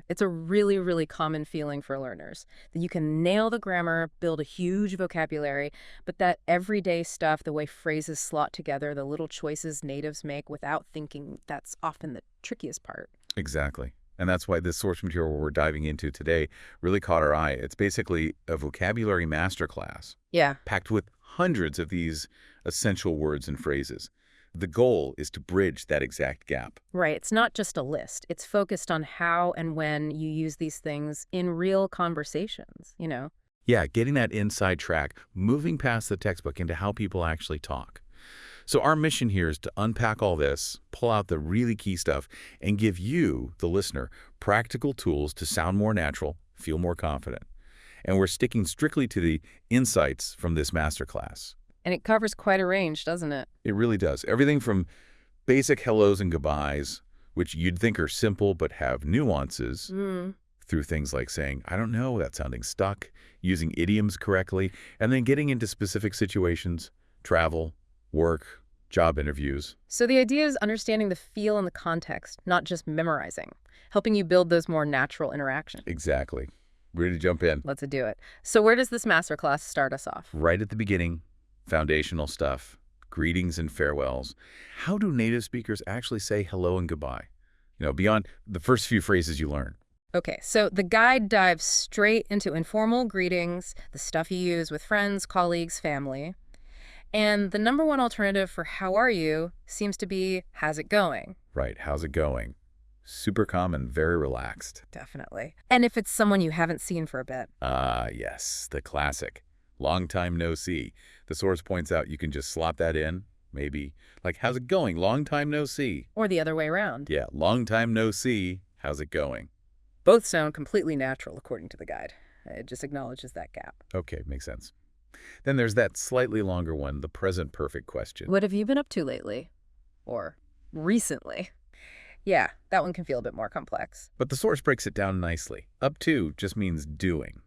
It's a really, really common feeling for learners that you can nail the grammar, build a huge vocabulary, but that everyday stuff, the way phrases slot together, the little choices natives make without thinking, that's often the trickiest part. Exactly. And that's why this source material we're diving into today really caught our eye. It's basically a vocabulary masterclass Yeah. packed with hundreds of these essential words and phrases. The goal is to bridge that exact gap. Right. It's not just a list. It's focused on how and when you use these things in real conversations. Yeah, getting that inside track, moving past the textbook into how people actually talk. So our mission here is to unpack all this, pull out the really key stuff, and give you, the listener, practical tools to sound more natural, feel more confident. And we're sticking strictly to the insights from this masterclass. And it covers quite a range, doesn't it? It really does. Everything from basic hellos and goodbyes, which you'd think are simple but have nuances, through things like saying, I don't know, that's sounding stuck, using idioms correctly, and then getting into specific situations, travel, work, job interviews. So the idea is understanding the feel and the context, not just memorizing, helping you build those more natural interactions. Exactly. Ready to jump in? Let's do it. So where does this masterclass start us off? Right at the beginning, foundational stuff, greetings and farewells. How do native speakers actually say hello and goodbye? Beyond the first few phrases you learn. Okay, so the guide dives straight into informal greetings, the stuff you use with friends, colleagues, family. And the number one alternative for how are you seems to be how's it going? Right, how's it going? Super common, very relaxed. Definitely. And if it's someone you haven't seen for a bit. Yes, the classic. Long time no see. The source points out you can just slot that in, maybe. Like, how's it going? Long time no see. Or the other way around. Yeah, long time no see. How's it going? Both sound completely natural according to the guide. It just acknowledges that gap. Okay, makes sense. Then there's that slightly longer one, the present perfect question. What have you been up to lately? Or recently? Yeah, that one can feel a bit more complex. But the source breaks it down nicely. Up to just means doing.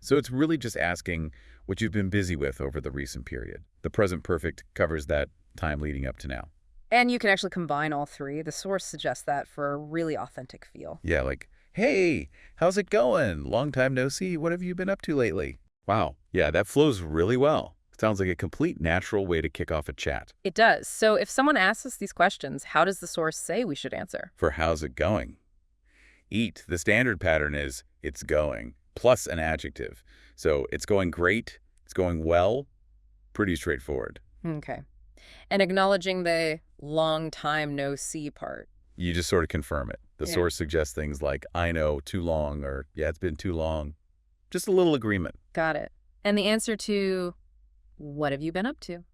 So it's really just asking what you've been busy with over the recent period. The present perfect covers that time leading up to now. And you can actually combine all three. The source suggests that for a really authentic feel. Yeah, like, hey, how's it going? Long time no see. What have you been up to lately? Wow. Yeah, that flows really well. Sounds like a complete natural way to kick off a chat. It does. So if someone asks us these questions, how does the source say we should answer? For how's it going? Eat. The standard pattern is it's going, plus an adjective. So it's going great, it's going well, pretty straightforward. Okay. And acknowledging the long time no see part. You just sort of confirm it. The source suggests things like, I know, too long, or yeah, it's been too long. Just a little agreement. Got it. And the answer to, what have you been up to?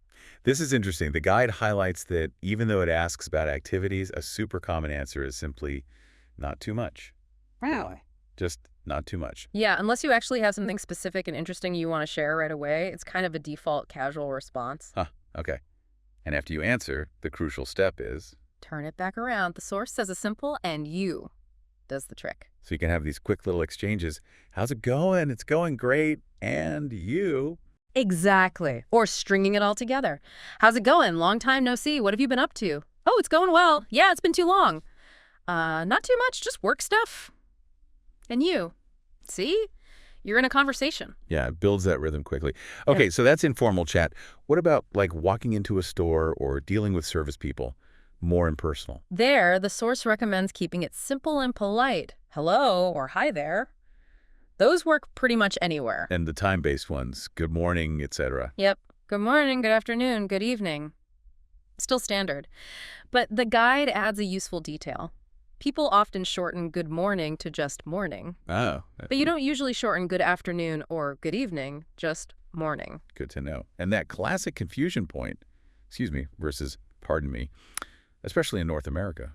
This is interesting. The guide highlights that even though it asks about activities, a super common answer is simply not too much. Wow. Just not too much. Yeah, unless you actually have something specific and interesting you want to share right away, it's kind of a default casual response. Huh, okay. And after you answer, the crucial step is... turn it back around. The source says a simple and you does the trick. So you can have these quick little exchanges. How's it going? It's going great. And you... Exactly. Or stringing it all together. How's it going? Long time no see. What have you been up to? Oh, it's going well. Yeah, it's been too long. Not too much, just work stuff. And you. See? You're in a conversation. Yeah, it builds that rhythm quickly. Okay, so that's informal chat. What about like walking into a store or dealing with service people? More impersonal. There, the source recommends keeping it simple and polite. Hello or hi there. Those work pretty much anywhere. And the time-based ones, good morning, etc. Yep. Good morning, good afternoon, good evening. Still standard. But the guide adds a useful detail. People often shorten good morning to just morning. Oh. But you don't usually shorten good afternoon or good evening, just morning. Good to know. And that classic confusion point, versus pardon me, especially in North America.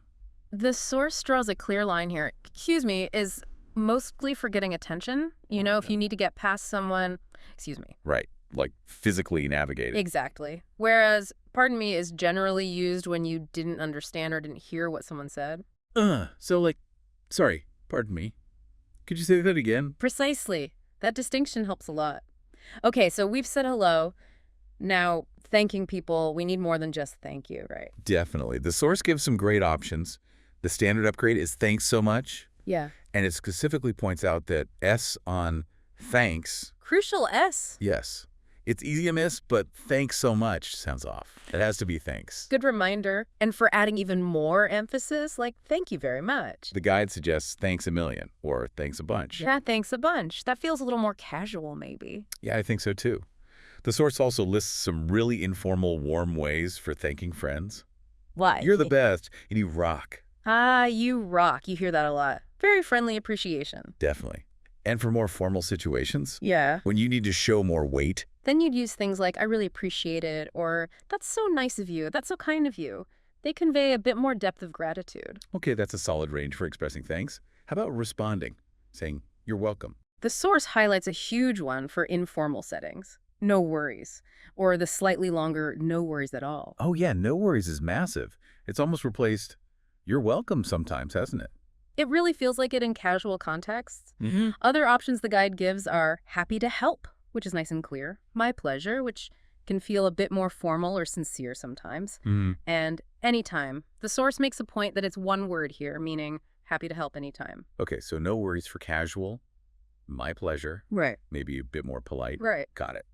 The source draws a clear line here. Excuse me is mostly for getting attention. If you need to get past someone, excuse me. Right. Like physically navigate it. Exactly. Whereas pardon me is generally used when you didn't understand or didn't hear what someone said. Sorry, pardon me. Could you say that again? Precisely. That distinction helps a lot. Okay, so we've said hello. Now, thanking people, we need more than just thank you, right? Definitely. The source gives some great options. The standard upgrade is thanks so much, Yeah. And it specifically points out that S on thanks, Crucial S. yes. It's easy to miss, but thanks so much sounds off. It has to be thanks. Good reminder. And for adding even more emphasis, like thank you very much. The guide suggests thanks a million or thanks a bunch. Yeah, thanks a bunch. That feels a little more casual, maybe. Yeah, I think so too. The source also lists some really informal, warm ways for thanking friends. Why? You're the best, and you rock. Ah, you rock. You hear that a lot. Very friendly appreciation. Definitely. And for more formal situations, Yeah. when you need to show more weight, Then you'd use things like, I really appreciate it, or that's so nice of you, that's so kind of you. They convey a bit more depth of gratitude. okay, that's a solid range for expressing thanks. How about responding, saying, you're welcome? The source highlights a huge one for informal settings. No worries. Or the slightly longer, no worries at all. Oh yeah, no worries is massive. It's almost replaced, you're welcome sometimes, hasn't it? It really feels like it in casual contexts. Mm-hmm. Other options the guide gives are happy to help, which is nice and clear, my pleasure, which can feel a bit more formal or sincere sometimes, and anytime. The source makes a point that it's one word here, meaning happy to help anytime. Okay, so no worries for casual, my pleasure, Right. maybe a bit more polite. Right. Got it.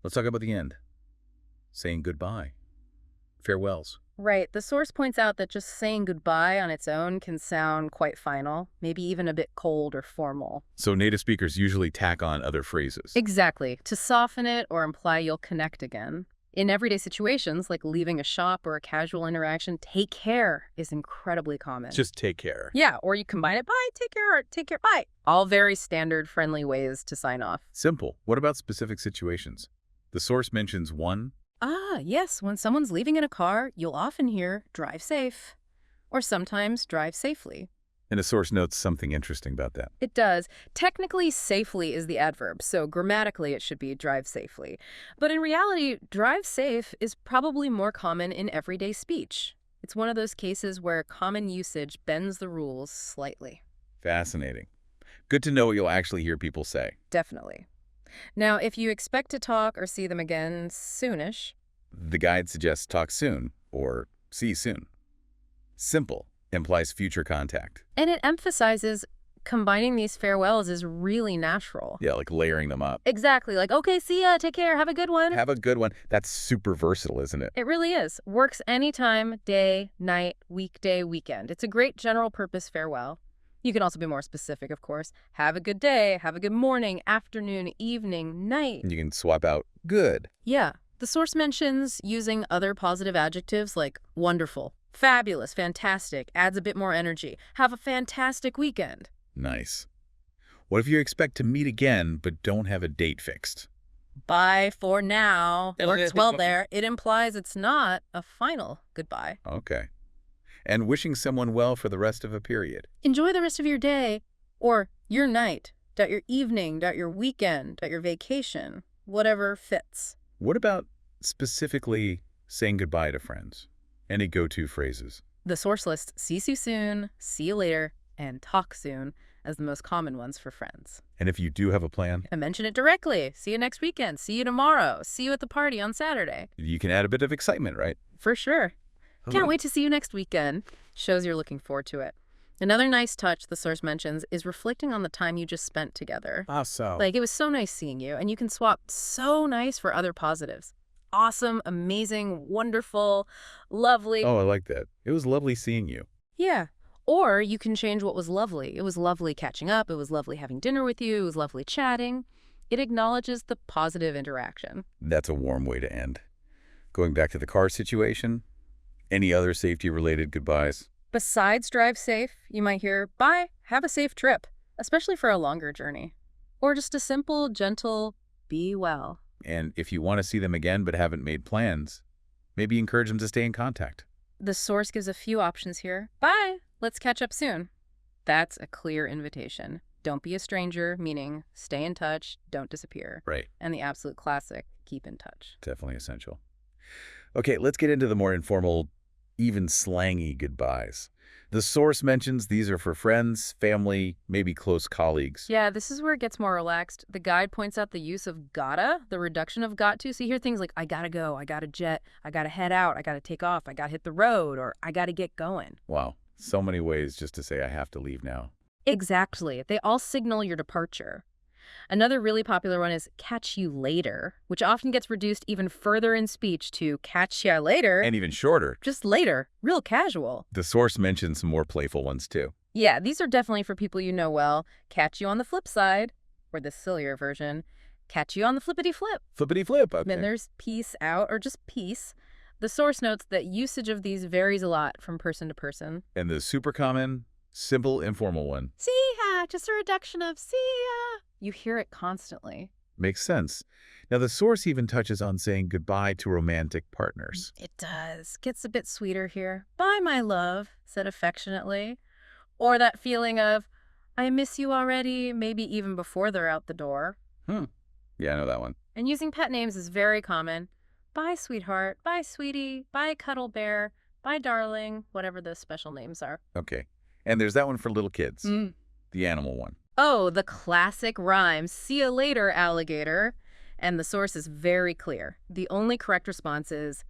Let's talk about the end. Saying goodbye. Farewells. Right. The source points out that just saying goodbye on its own can sound quite final, maybe even a bit cold or formal. So native speakers usually tack on other phrases. Exactly. To soften it or imply you'll connect again. In everyday situations, like leaving a shop or a casual interaction, take care is incredibly common. Just take care. Yeah, or you combine it, bye, take care, bye. All very standard, friendly ways to sign off. Simple. What about specific situations? The source mentions one. Ah, yes, when someone's leaving in a car, you'll often hear, drive safe. Or sometimes, drive safely. And a source notes something interesting about that. It does. Technically, safely is the adverb, so grammatically it should be drive safely. But in reality, drive safe is probably more common in everyday speech. It's one of those cases where common usage bends the rules slightly. Fascinating. Good to know what you'll actually hear people say. Definitely. Now, if you expect to talk or see them again soonish, The guide suggests talk soon or see you soon. Simple implies future contact. and it emphasizes combining these farewells is really natural. Yeah, like layering them up. Exactly, like, okay, see ya, take care, have a good one. Have a good one. That's super versatile, isn't it? It really is. Works anytime, day, night, weekday, weekend. It's a great general purpose farewell. You can also be more specific, of course. Have a good day, have a good morning, afternoon, evening, night. And you can swap out good. Yeah. The source mentions using other positive adjectives like wonderful, fabulous, fantastic, adds a bit more energy. Have a fantastic weekend. Nice. What if you expect to meet again but don't have a date fixed? Bye for now. Works well there. It implies it's not a final goodbye. Okay. And wishing someone well for the rest of a period. Enjoy the rest of your day or your night, your evening, your weekend, your vacation, whatever fits. What about specifically saying goodbye to friends? Any go-to phrases? The source lists see you soon, see you later, and talk soon as the most common ones for friends. And if you do have a plan, And mention it directly. See you next weekend. See you tomorrow. See you at the party on Saturday. you can add a bit of excitement, right? For sure. Can't wait to see you next weekend. Shows you're looking forward to it. Another nice touch the source mentions is reflecting on the time you just spent together. Awesome. Like, it was so nice seeing you, and you can swap so nice for other positives. Awesome, amazing, wonderful, lovely. Oh, I like that. It was lovely seeing you. Yeah. Or you can change what was lovely. It was lovely catching up. It was lovely having dinner with you. It was lovely chatting. It acknowledges the positive interaction. That's a warm way to end. Going back to the car situation, any other safety-related goodbyes? Besides drive safe, you might hear, bye, have a safe trip, especially for a longer journey. Or just a simple, gentle, be well. And if you want to see them again but haven't made plans, maybe encourage them to stay in contact. The source gives a few options here. Bye, let's catch up soon. That's a clear invitation. Don't be a stranger, meaning stay in touch, don't disappear. Right. And the absolute classic, keep in touch. Definitely essential. Okay, let's get into the more informal, even slangy goodbyes. The source mentions these are for friends, family, maybe close colleagues. Yeah, this is where it gets more relaxed. The guide points out the use of gotta, the reduction of got to. So you hear things like, I gotta go, I gotta jet, I gotta head out, I gotta take off, I gotta hit the road, or I gotta get going. Wow, so many ways just to say I have to leave now. Exactly. They all signal your departure. Another really popular one is catch you later, which often gets reduced even further in speech to catch ya later, And even shorter, just later, real casual. the source mentions some more playful ones too. Yeah, these are definitely for people you know well. Catch you on the flip side, or the sillier version, catch you on the flippity flip. Flippity flip, Then okay. there's peace out or just peace. The source notes that usage of these varies a lot from person to person. And the super common, simple, informal one. See ya, just a reduction of see ya. You hear it constantly. Makes sense. Now, the source even touches on saying goodbye to romantic partners. It does. Gets a bit sweeter here. Bye, my love, said affectionately. Or that feeling of, I miss you already, maybe even before they're out the door. Yeah, I know that one. And using pet names is very common. Bye, sweetheart. Bye, sweetie. Bye, cuddle bear. Bye, darling. Whatever those special names are. Okay. And there's that one for little kids. The animal one. Oh, the classic rhyme, see you later, alligator. And the source is very clear. The only correct response is,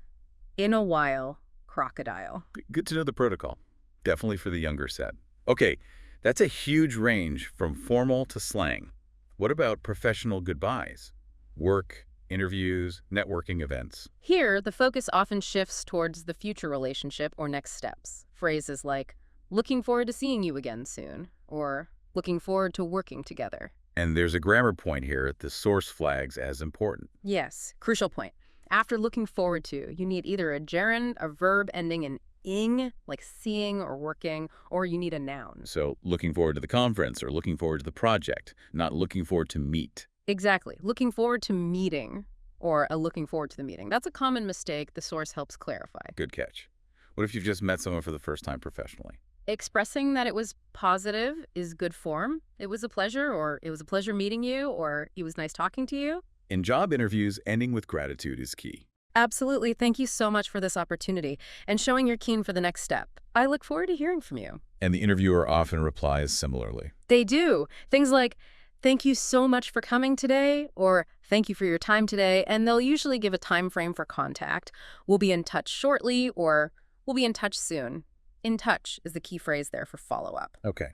in a while, crocodile. Good to know the protocol. Definitely for the younger set. Okay, that's a huge range from formal to slang. What about professional goodbyes? Work, interviews, networking events. Here, the focus often shifts towards the future relationship or next steps. Phrases like, looking forward to seeing you again soon, or looking forward to working together. And there's a grammar point here the source flags as important. Yes, crucial point. After looking forward to, you need either a gerund, a verb ending in ing, like seeing or working, or you need a noun. So looking forward to the conference or looking forward to the project, not looking forward to meet. Exactly. Looking forward to meeting, or a looking forward to the meeting. That's a common mistake the source helps clarify. Good catch. What if you've just met someone for the first time professionally? Expressing that it was positive is good form. It was a pleasure, or it was a pleasure meeting you, or it was nice talking to you. In job interviews, ending with gratitude is key. Absolutely. Thank you so much for this opportunity and showing you're keen for the next step. I look forward to hearing from you. And the interviewer often replies similarly. They do. Things like, thank you so much for coming today, or thank you for your time today, and they'll usually give a time frame for contact. We'll be in touch shortly, or we'll be in touch soon. In touch is the key phrase there for follow-up. Okay.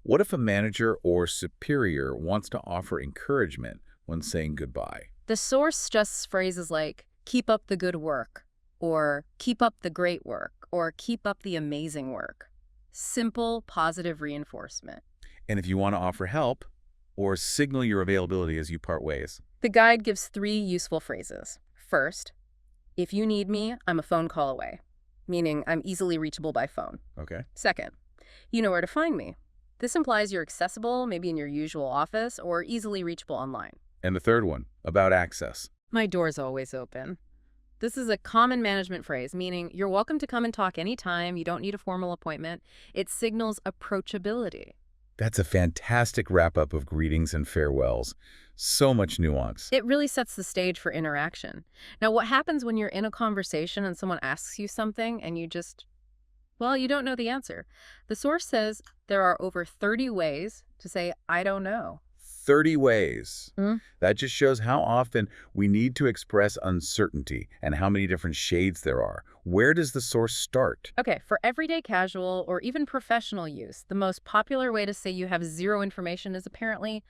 What if a manager or superior wants to offer encouragement when saying goodbye? The source suggests phrases like, keep up the good work, or keep up the great work, or keep up the amazing work. Simple, positive reinforcement. And if you want to offer help or signal your availability as you part ways. The guide gives 3 useful phrases. First, if you need me, I'm a phone call away, meaning I'm easily reachable by phone. Okay. Second, you know where to find me. This implies you're accessible, maybe in your usual office, or easily reachable online. And the third one, about access. My door's always open. This is a common management phrase, meaning you're welcome to come and talk anytime. You don't need a formal appointment. It signals approachability. That's a fantastic wrap-up of greetings and farewells. So much nuance. It really sets the stage for interaction. Now, what happens when you're in a conversation and someone asks you something and you just, well, you don't know the answer? The source says there are over 30 ways to say, I don't know. 30 ways. Hmm? That just shows how often we need to express uncertainty and how many different shades there are. Where does the source start? Okay, for everyday casual or even professional use, the most popular way to say you have 0 information is apparently,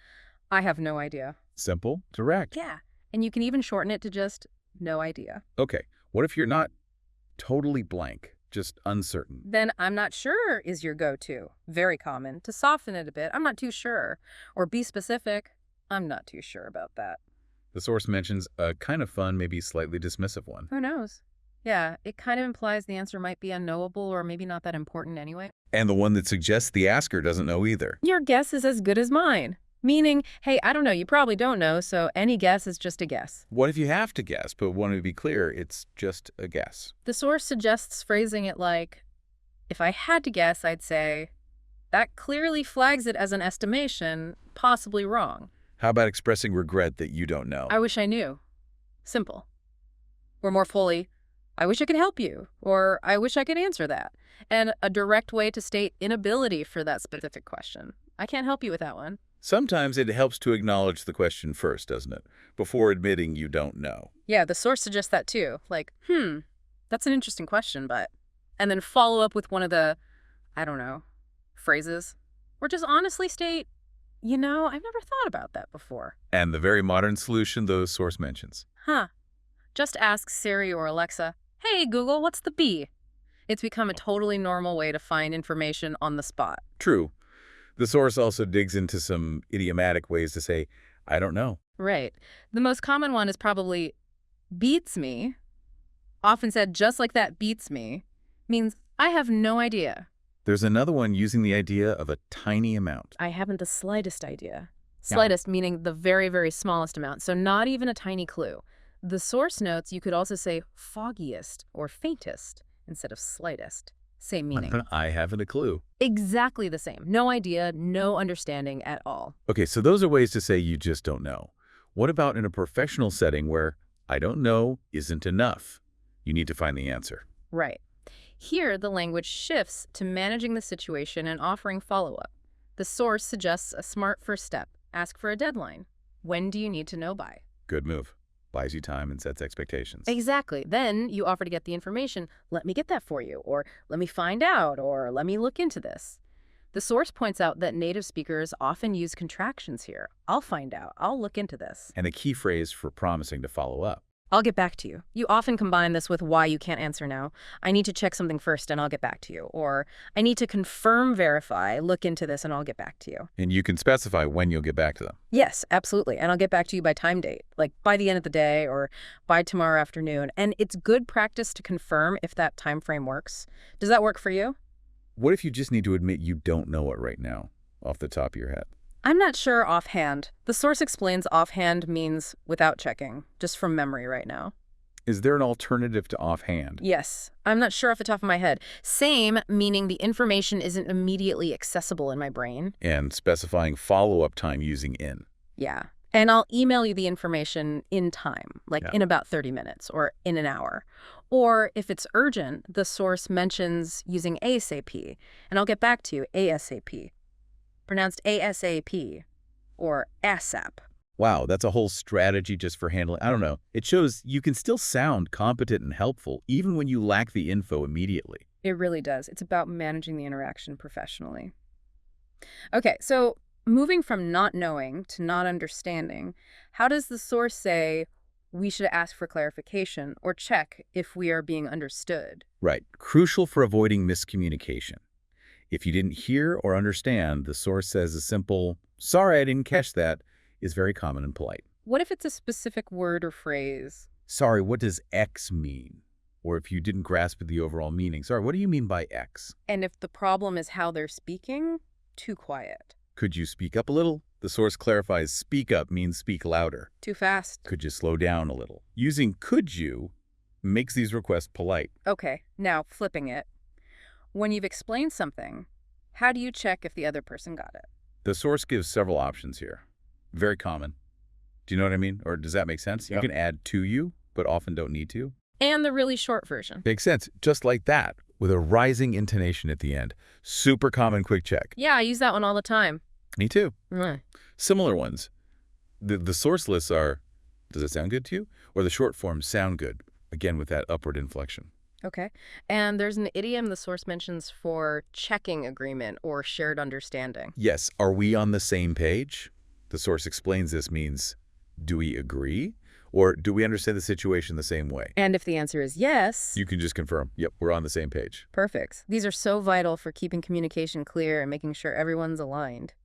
I have no idea. Simple, direct. Yeah, and you can even shorten it to just no idea. Okay, what if you're not totally blank, just uncertain? Then I'm not sure is your go-to. Very common. To soften it a bit, I'm not too sure. Or be specific, I'm not too sure about that. The source mentions a kind of fun, maybe slightly dismissive one. Who knows? Yeah, it kind of implies the answer might be unknowable or maybe not that important anyway. And the one that suggests the asker doesn't know either. Your guess is as good as mine. Meaning, hey, I don't know, you probably don't know, so any guess is just a guess. What if you have to guess, but want to be clear, it's just a guess? The source suggests phrasing it like, if I had to guess, I'd say, that clearly flags it as an estimation, possibly wrong. How about expressing regret that you don't know? I wish I knew. Simple. Or more fully, I wish I could help you, or I wish I could answer that. And a direct way to state inability for that specific question. I can't help you with that one. Sometimes it helps to acknowledge the question first, doesn't it? Before admitting you don't know. Yeah, the source suggests that too. Like, that's an interesting question, but... And then follow up with one of the, I don't know, phrases Or just honestly state, I've never thought about that before. And the very modern solution the source mentions. Huh. Just ask Siri or Alexa, hey, Google, what's the bee? It's become a totally normal way to find information on the spot. True. The source also digs into some idiomatic ways to say, I don't know. Right. The most common one is probably beats me, often said just like that beats me, means I have no idea. There's another one using the idea of a tiny amount. I haven't the slightest idea. Slightest meaning the very, very smallest amount, so not even a tiny clue. The source notes you could also say foggiest or faintest instead of slightest. Same meaning. I haven't a clue. Exactly the same. No idea, no understanding at all. Okay, so those are ways to say you just don't know. What about in a professional setting where I don't know isn't enough? You need to find the answer. Right. Here, the language shifts to managing the situation and offering follow-up. The source suggests a smart first step. Ask for a deadline. When do you need to know by? Good move. Buys you time and sets expectations. Exactly. Then you offer to get the information. Let me get that for you, or let me find out, or let me look into this. The source points out that native speakers often use contractions here. I'll find out. I'll look into this. And a key phrase for promising to follow up. I'll get back to you. You often combine this with why you can't answer now. I need to check something first and I'll get back to you. Or I need to confirm, verify, look into this and I'll get back to you. And you can specify when you'll get back to them. Yes, absolutely. And I'll get back to you by time date, like by the end of the day or by tomorrow afternoon. And it's good practice to confirm if that time frame works. Does that work for you? What if you just need to admit you don't know it right now, off the top of your head? I'm not sure offhand. The source explains offhand means without checking, just from memory right now. Is there an alternative to offhand? Yes. I'm not sure off the top of my head. Same, meaning the information isn't immediately accessible in my brain. And specifying follow-up time using in. Yeah. And I'll email you the information in time, like in about 30 minutes or in an hour. Or if it's urgent, the source mentions using ASAP, and I'll get back to you ASAP. Pronounced ASAP or ASAP. Wow, that's a whole strategy just for handling. I don't know. It shows you can still sound competent and helpful even when you lack the info immediately. It really does. It's about managing the interaction professionally. Okay, so moving from not knowing to not understanding, how does the source say we should ask for clarification or check if we are being understood? Right. Crucial for avoiding miscommunication. If you didn't hear or understand, the source says a simple, sorry, I didn't catch that, is very common and polite. What if it's a specific word or phrase? Sorry, what does X mean? Or if you didn't grasp the overall meaning, sorry, what do you mean by X? And if the problem is how they're speaking, too quiet. Could you speak up a little? The source clarifies speak up means speak louder. Too fast. Could you slow down a little? Using could you makes these requests polite. Okay, now flipping it. When you've explained something, how do you check if the other person got it? The source gives several options here. Very common. Do you know what I mean? Or does that make sense? Yep. You can add to you, but often don't need to. And the really short version. Makes sense. Just like that, with a rising intonation at the end. Super common quick check. Yeah, I use that one all the time. Me too. Mm. Similar ones. The source lists are, does it sound good to you? Or the short forms sound good, again with that upward inflection. Okay. And there's an idiom the source mentions for checking agreement or shared understanding. Yes, are we on the same page? The source explains this means, do we agree? Or do we understand the situation the same way? And if the answer is yes, You can just confirm, yep, we're on the same page. perfect. These are so vital for keeping communication clear and making sure everyone's aligned.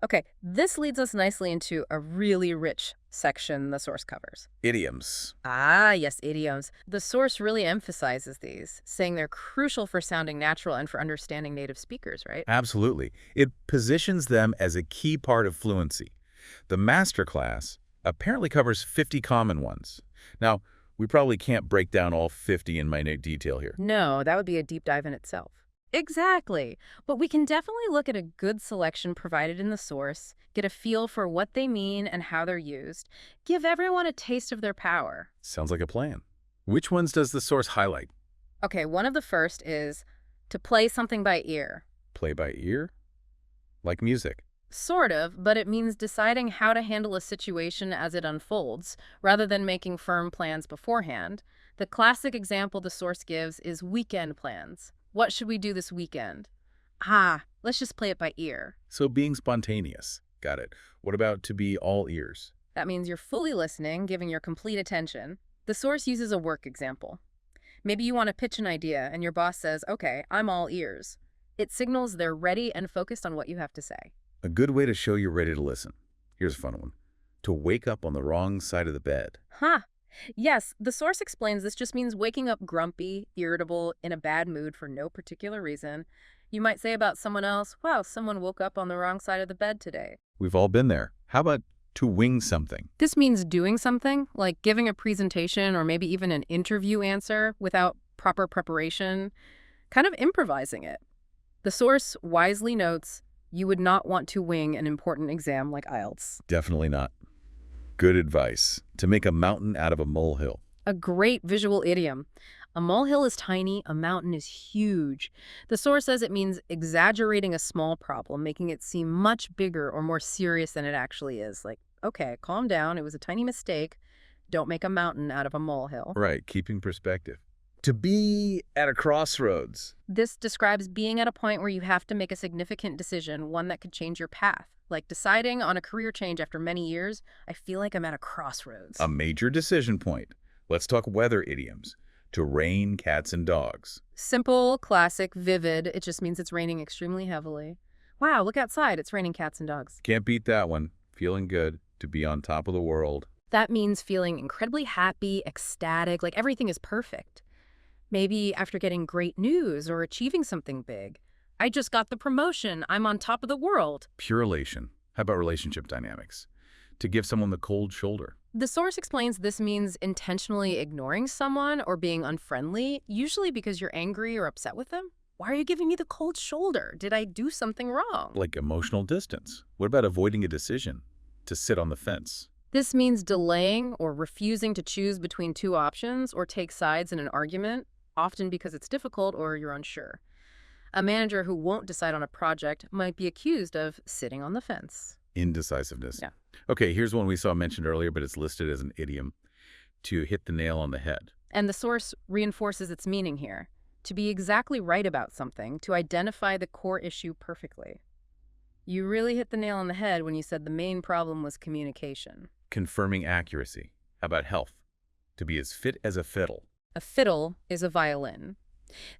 Okay, this leads us nicely into a really rich section the source covers. Idioms. Ah, yes, idioms. The source really emphasizes these, saying they're crucial for sounding natural and for understanding native speakers, right? Absolutely. It positions them as a key part of fluency. The masterclass apparently covers 50 common ones. Now, we probably can't break down all 50 in minute detail here. No, that would be a deep dive in itself. Exactly. But we can definitely look at a good selection provided in the source, get a feel for what they mean and how they're used, give everyone a taste of their power. Sounds like a plan. Which ones does the source highlight? Okay, one of the first is to play something by ear. Play by ear? Like music. Sort of, but it means deciding how to handle a situation as it unfolds, rather than making firm plans beforehand. The classic example the source gives is weekend plans. What should we do this weekend? Ah, Let's just play it by ear. So being spontaneous. Got it. What about to be all ears? That means you're fully listening, giving your complete attention. The source uses a work example. Maybe you want to pitch an idea and your boss says, okay, I'm all ears. It signals they're ready and focused on what you have to say. A good way to show you're ready to listen. Here's a fun one. To wake up on the wrong side of the bed. Huh. Yes, the source explains this just means waking up grumpy, irritable, in a bad mood for no particular reason. You might say about someone else, wow, someone woke up on the wrong side of the bed today. We've all been there. How about to wing something? This means doing something, like giving a presentation or maybe even an interview answer without proper preparation, kind of improvising it. The source wisely notes you would not want to wing an important exam like IELTS. Definitely not. Good advice. To make a mountain out of a molehill. A great visual idiom. A molehill is tiny, a mountain is huge. The source says it means exaggerating a small problem, making it seem much bigger or more serious than it actually is. Like, okay, calm down, it was a tiny mistake. Don't make a mountain out of a molehill. Right, keeping perspective. To be at a crossroads. This describes being at a point where you have to make a significant decision, one that could change your path. Like deciding on a career change after many years, I feel like I'm at a crossroads. A major decision point. Let's talk weather idioms. To rain cats and dogs. Simple, classic, vivid. It just means it's raining extremely heavily. Wow, look outside. It's raining cats and dogs. Can't beat that one. Feeling good. To be on top of the world. That means feeling incredibly happy, ecstatic, like everything is perfect. Maybe after getting great news or achieving something big. I just got the promotion. I'm on top of the world. Pure elation. How about relationship dynamics? To give someone the cold shoulder. The source explains this means intentionally ignoring someone or being unfriendly, usually because you're angry or upset with them. Why are you giving me the cold shoulder? Did I do something wrong? Like emotional distance. What about avoiding a decision? To sit on the fence. This means delaying or refusing to choose between two options or take sides in an argument, often because it's difficult or you're unsure. A manager who won't decide on a project might be accused of sitting on the fence. Indecisiveness. Yeah. Okay, here's one we saw mentioned earlier, but it's listed as an idiom. To hit the nail on the head. And the source reinforces its meaning here. To be exactly right about something, to identify the core issue perfectly. You really hit the nail on the head when you said the main problem was communication. Confirming accuracy. How about health? To be as fit as a fiddle. A fiddle is a violin.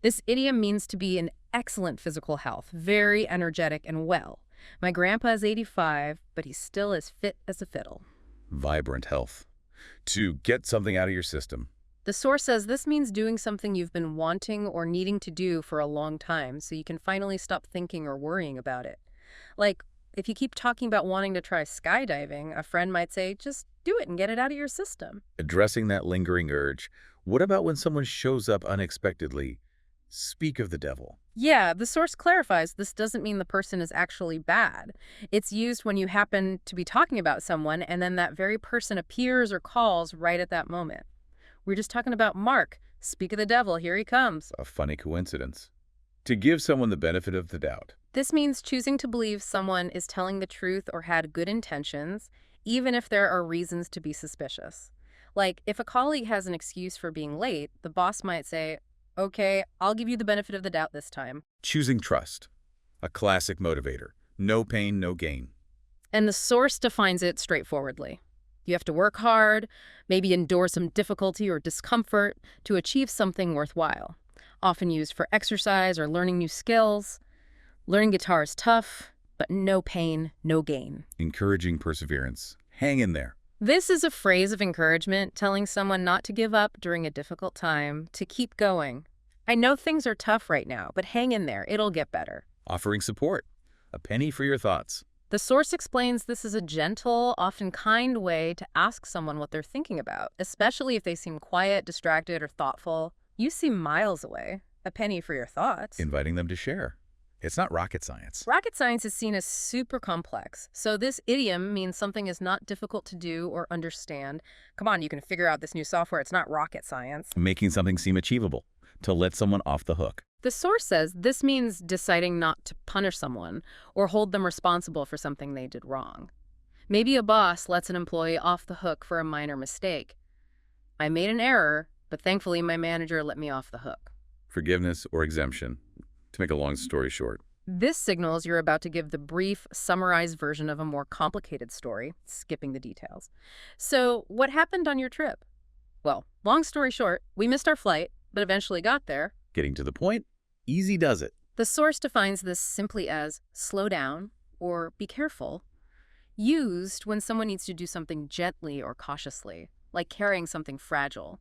This idiom means to be in excellent physical health, very energetic and well. My grandpa is 85, but he's still as fit as a fiddle. Vibrant health. To get something out of your system. The source says this means doing something you've been wanting or needing to do for a long time so you can finally stop thinking or worrying about it. Like, if you keep talking about wanting to try skydiving, a friend might say, just do it and get it out of your system. Addressing that lingering urge. What about when someone shows up unexpectedly? Speak of the devil. Yeah, the source clarifies this doesn't mean the person is actually bad. It's used when you happen to be talking about someone and then that very person appears or calls right at that moment. We're just talking about Mark. Speak of the devil, here he comes. A funny coincidence. To give someone the benefit of the doubt. This means choosing to believe someone is telling the truth or had good intentions, even if there are reasons to be suspicious. Like, if a colleague has an excuse for being late, the boss might say, okay, I'll give you the benefit of the doubt this time. Choosing trust. A classic motivator. No pain, no gain. And the source defines it straightforwardly. You have to work hard, maybe endure some difficulty or discomfort to achieve something worthwhile. Often used for exercise or learning new skills. Learning guitar is tough, but no pain, no gain. Encouraging perseverance. Hang in there. This is a phrase of encouragement telling someone not to give up during a difficult time, to keep going. I know things are tough right now, but hang in there. It'll get better. Offering support. A penny for your thoughts. The source explains this is a gentle, often kind way to ask someone what they're thinking about, especially if they seem quiet, distracted, or thoughtful. You seem miles away. A penny for your thoughts. Inviting them to share. It's not rocket science. Rocket science is seen as super complex, so this idiom means something is not difficult to do or understand. Come on, you can figure out this new software. It's not rocket science. Making something seem achievable. To let someone off the hook. The source says this means deciding not to punish someone or hold them responsible for something they did wrong. Maybe a boss lets an employee off the hook for a minor mistake. I made an error, but thankfully my manager let me off the hook. Forgiveness or exemption. To make a long story short. This signals you're about to give the brief, summarized version of a more complicated story, skipping the details. So, what happened on your trip? Well, long story short, we missed our flight, but eventually got there. Getting to the point, easy does it. The source defines this simply as slow down or be careful, used when someone needs to do something gently or cautiously, like carrying something fragile.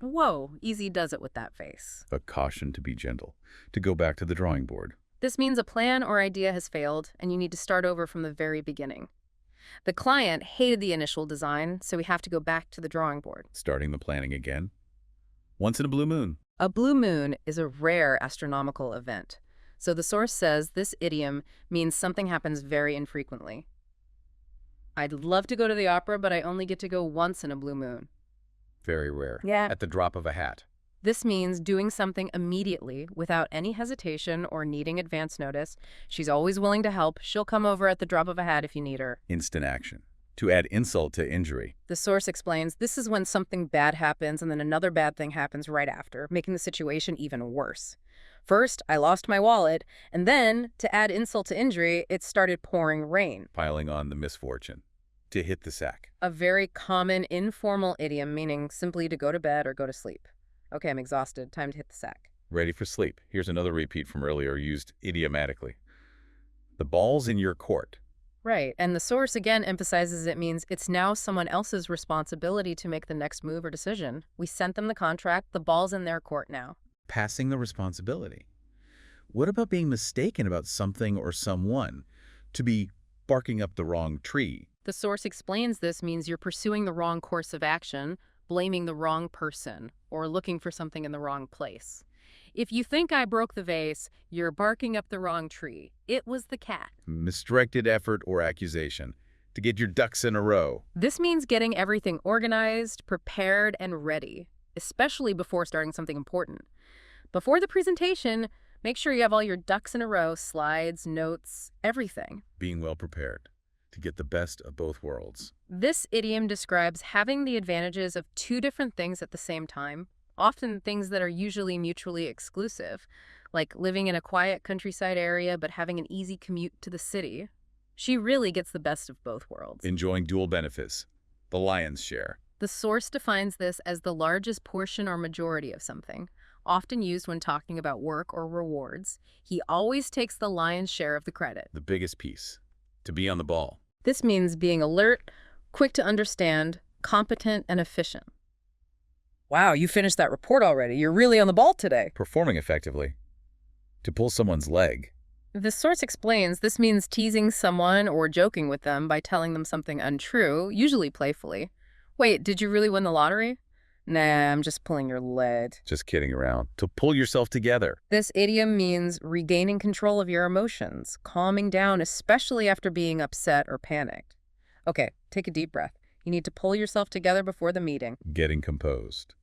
Whoa, easy does it with that face. A caution to be gentle, to go back to the drawing board. This means a plan or idea has failed and you need to start over from the very beginning. The client hated the initial design, so we have to go back to the drawing board. Starting the planning again. Once in a blue moon. A blue moon is a rare astronomical event, so the source says this idiom means something happens very infrequently. I'd love to go to the opera, but I only get to go once in a blue moon. Very rare. Yeah. At the drop of a hat. This means doing something immediately without any hesitation or needing advance notice. She's always willing to help. She'll come over at the drop of a hat if you need her. Instant action. To add insult to injury. The source explains this is when something bad happens and then another bad thing happens right after, making the situation even worse. First, I lost my wallet, and then, to add insult to injury, it started pouring rain. Piling on the misfortune. To hit the sack. A very common informal idiom meaning simply to go to bed or go to sleep. Okay, I'm exhausted. Time to hit the sack. Ready for sleep. Here's another repeat from earlier used idiomatically. The ball's in your court. Right, and the source again emphasizes it means it's now someone else's responsibility to make the next move or decision. We sent them the contract, the ball's in their court now. Passing the responsibility. What about being mistaken about something or someone? To be barking up the wrong tree. The source explains this means you're pursuing the wrong course of action, blaming the wrong person, or looking for something in the wrong place. If you think I broke the vase, you're barking up the wrong tree. It was the cat. Misdirected effort or accusation. To get your ducks in a row. This means getting everything organized, prepared, and ready, especially before starting something important. Before the presentation, make sure you have all your ducks in a row, slides, notes, everything. Being well prepared. To get the best of both worlds. This idiom describes having the advantages of two different things at the same time, often things that are usually mutually exclusive, like living in a quiet countryside area but having an easy commute to the city. She really gets the best of both worlds. Enjoying dual benefits. The lion's share. The source defines this as the largest portion or majority of something, often used when talking about work or rewards. He always takes the lion's share of the credit. The biggest piece. To be on the ball. This means being alert, quick to understand, competent, and efficient. Wow, you finished that report already. You're really on the ball today. Performing effectively. To pull someone's leg. The source explains this means teasing someone or joking with them by telling them something untrue, usually playfully. Wait, did you really win the lottery? Nah, I'm just pulling your leg. Just kidding around. To pull yourself together. This idiom means regaining control of your emotions, calming down, especially after being upset or panicked. Okay, take a deep breath. You need to pull yourself together before the meeting. Getting composed.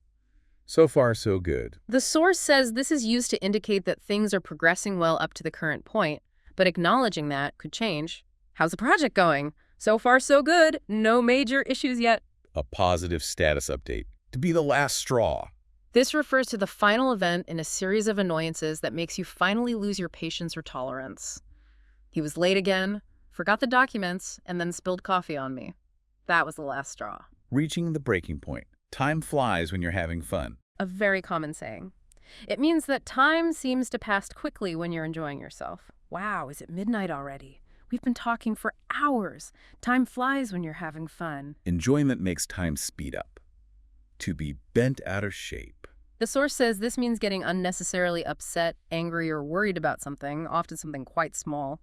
So far, so good. The source says this is used to indicate that things are progressing well up to the current point, but acknowledging that could change. How's the project going? So far, so good. No major issues yet. A positive status update. To be the last straw. This refers to the final event in a series of annoyances that makes you finally lose your patience or tolerance. He was late again, forgot the documents, and then spilled coffee on me. That was the last straw. Reaching the breaking point. Time flies when you're having fun. A very common saying. It means that time seems to pass quickly when you're enjoying yourself. Wow, is it midnight already? We've been talking for hours. Time flies when you're having fun. Enjoyment makes time speed up. To be bent out of shape. The source says this means getting unnecessarily upset, angry, or worried about something, often something quite small.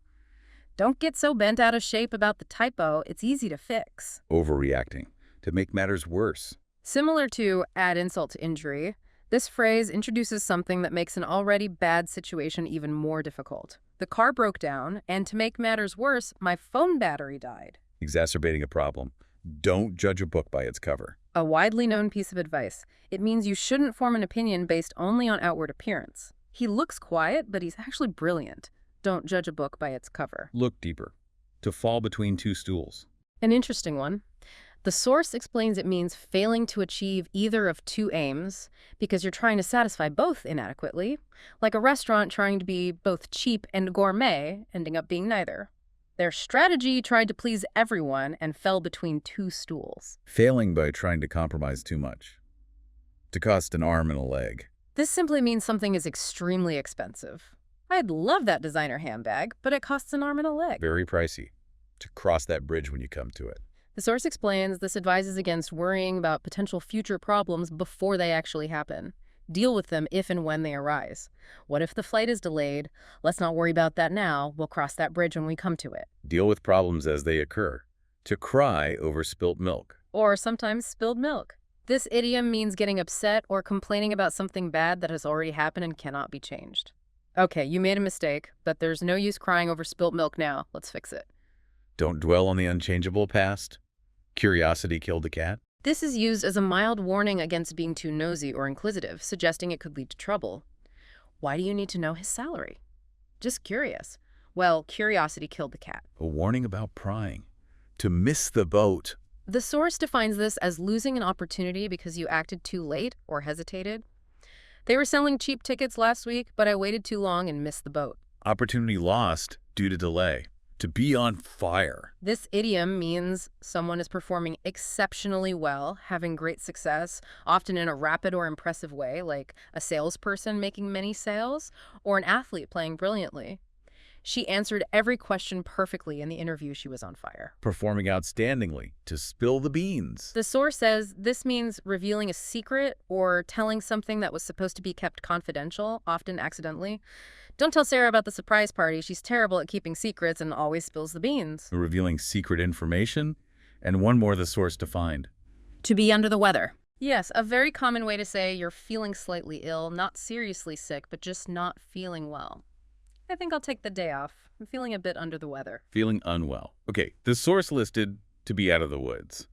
Don't get so bent out of shape about the typo. It's easy to fix. Overreacting. To make matters worse. Similar to add insult to injury, this phrase introduces something that makes an already bad situation even more difficult. The car broke down, and to make matters worse, my phone battery died. Exacerbating a problem. Don't judge a book by its cover. A widely known piece of advice. It means you shouldn't form an opinion based only on outward appearance. He looks quiet, but he's actually brilliant. Don't judge a book by its cover. Look deeper. To fall between two stools. An interesting one. The source explains it means failing to achieve either of two aims because you're trying to satisfy both inadequately, like a restaurant trying to be both cheap and gourmet, ending up being neither. Their strategy tried to please everyone and fell between two stools. Failing by trying to compromise too much. To cost an arm and a leg. This simply means something is extremely expensive. I'd love that designer handbag, but it costs an arm and a leg. Very pricey. To cross that bridge when you come to it. The source explains this advises against worrying about potential future problems before they actually happen. Deal with them if and when they arise. What if the flight is delayed? Let's not worry about that now. We'll cross that bridge when we come to it. Deal with problems as they occur. To cry over spilt milk. Or sometimes spilled milk. This idiom means getting upset or complaining about something bad that has already happened and cannot be changed. Okay, you made a mistake, but there's no use crying over spilt milk now. Let's fix it. Don't dwell on the unchangeable past. Curiosity killed the cat. This is used as a mild warning against being too nosy or inquisitive, suggesting it could lead to trouble. Why do you need to know his salary? Just curious. Well, curiosity killed the cat. A warning about prying. To miss the boat. The source defines this as losing an opportunity because you acted too late or hesitated. They were selling cheap tickets last week, but I waited too long and missed the boat. Opportunity lost due to delay. To be on fire. This idiom means someone is performing exceptionally well, having great success, often in a rapid or impressive way, like a salesperson making many sales, or an athlete playing brilliantly. She answered every question perfectly in the interview. She was on fire. Performing outstandingly. To spill the beans. The source says this means revealing a secret or telling something that was supposed to be kept confidential, often accidentally. Don't tell Sarah about the surprise party. She's terrible at keeping secrets and always spills the beans. Revealing secret information. And one more the source defined. To be under the weather. Yes, a very common way to say you're feeling slightly ill, not seriously sick, but just not feeling well. I think I'll take the day off. I'm feeling a bit under the weather. Feeling unwell. Okay, the source listed to be out of the woods.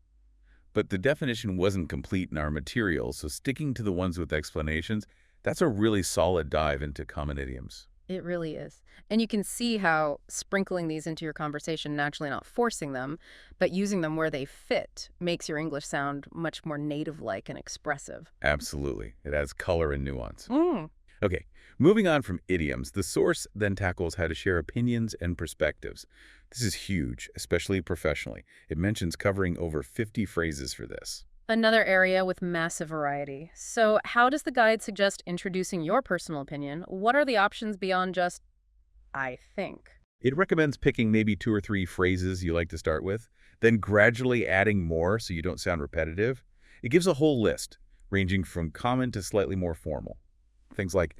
But the definition wasn't complete in our material, so sticking to the ones with explanations, that's a really solid dive into common idioms. It really is. And you can see how sprinkling these into your conversation, naturally not forcing them, but using them where they fit, makes your English sound much more native-like and expressive. Absolutely. It adds color and nuance. Mm. Okay, moving on from idioms, the source then tackles how to share opinions and perspectives. This is huge, especially professionally. It mentions covering over 50 phrases for this. Another area with massive variety. So how does the guide suggest introducing your personal opinion? What are the options beyond just, I think? It recommends picking maybe 2 or 3 phrases you like to start with, then gradually adding more so you don't sound repetitive. It gives a whole list, ranging from common to slightly more formal. Things like,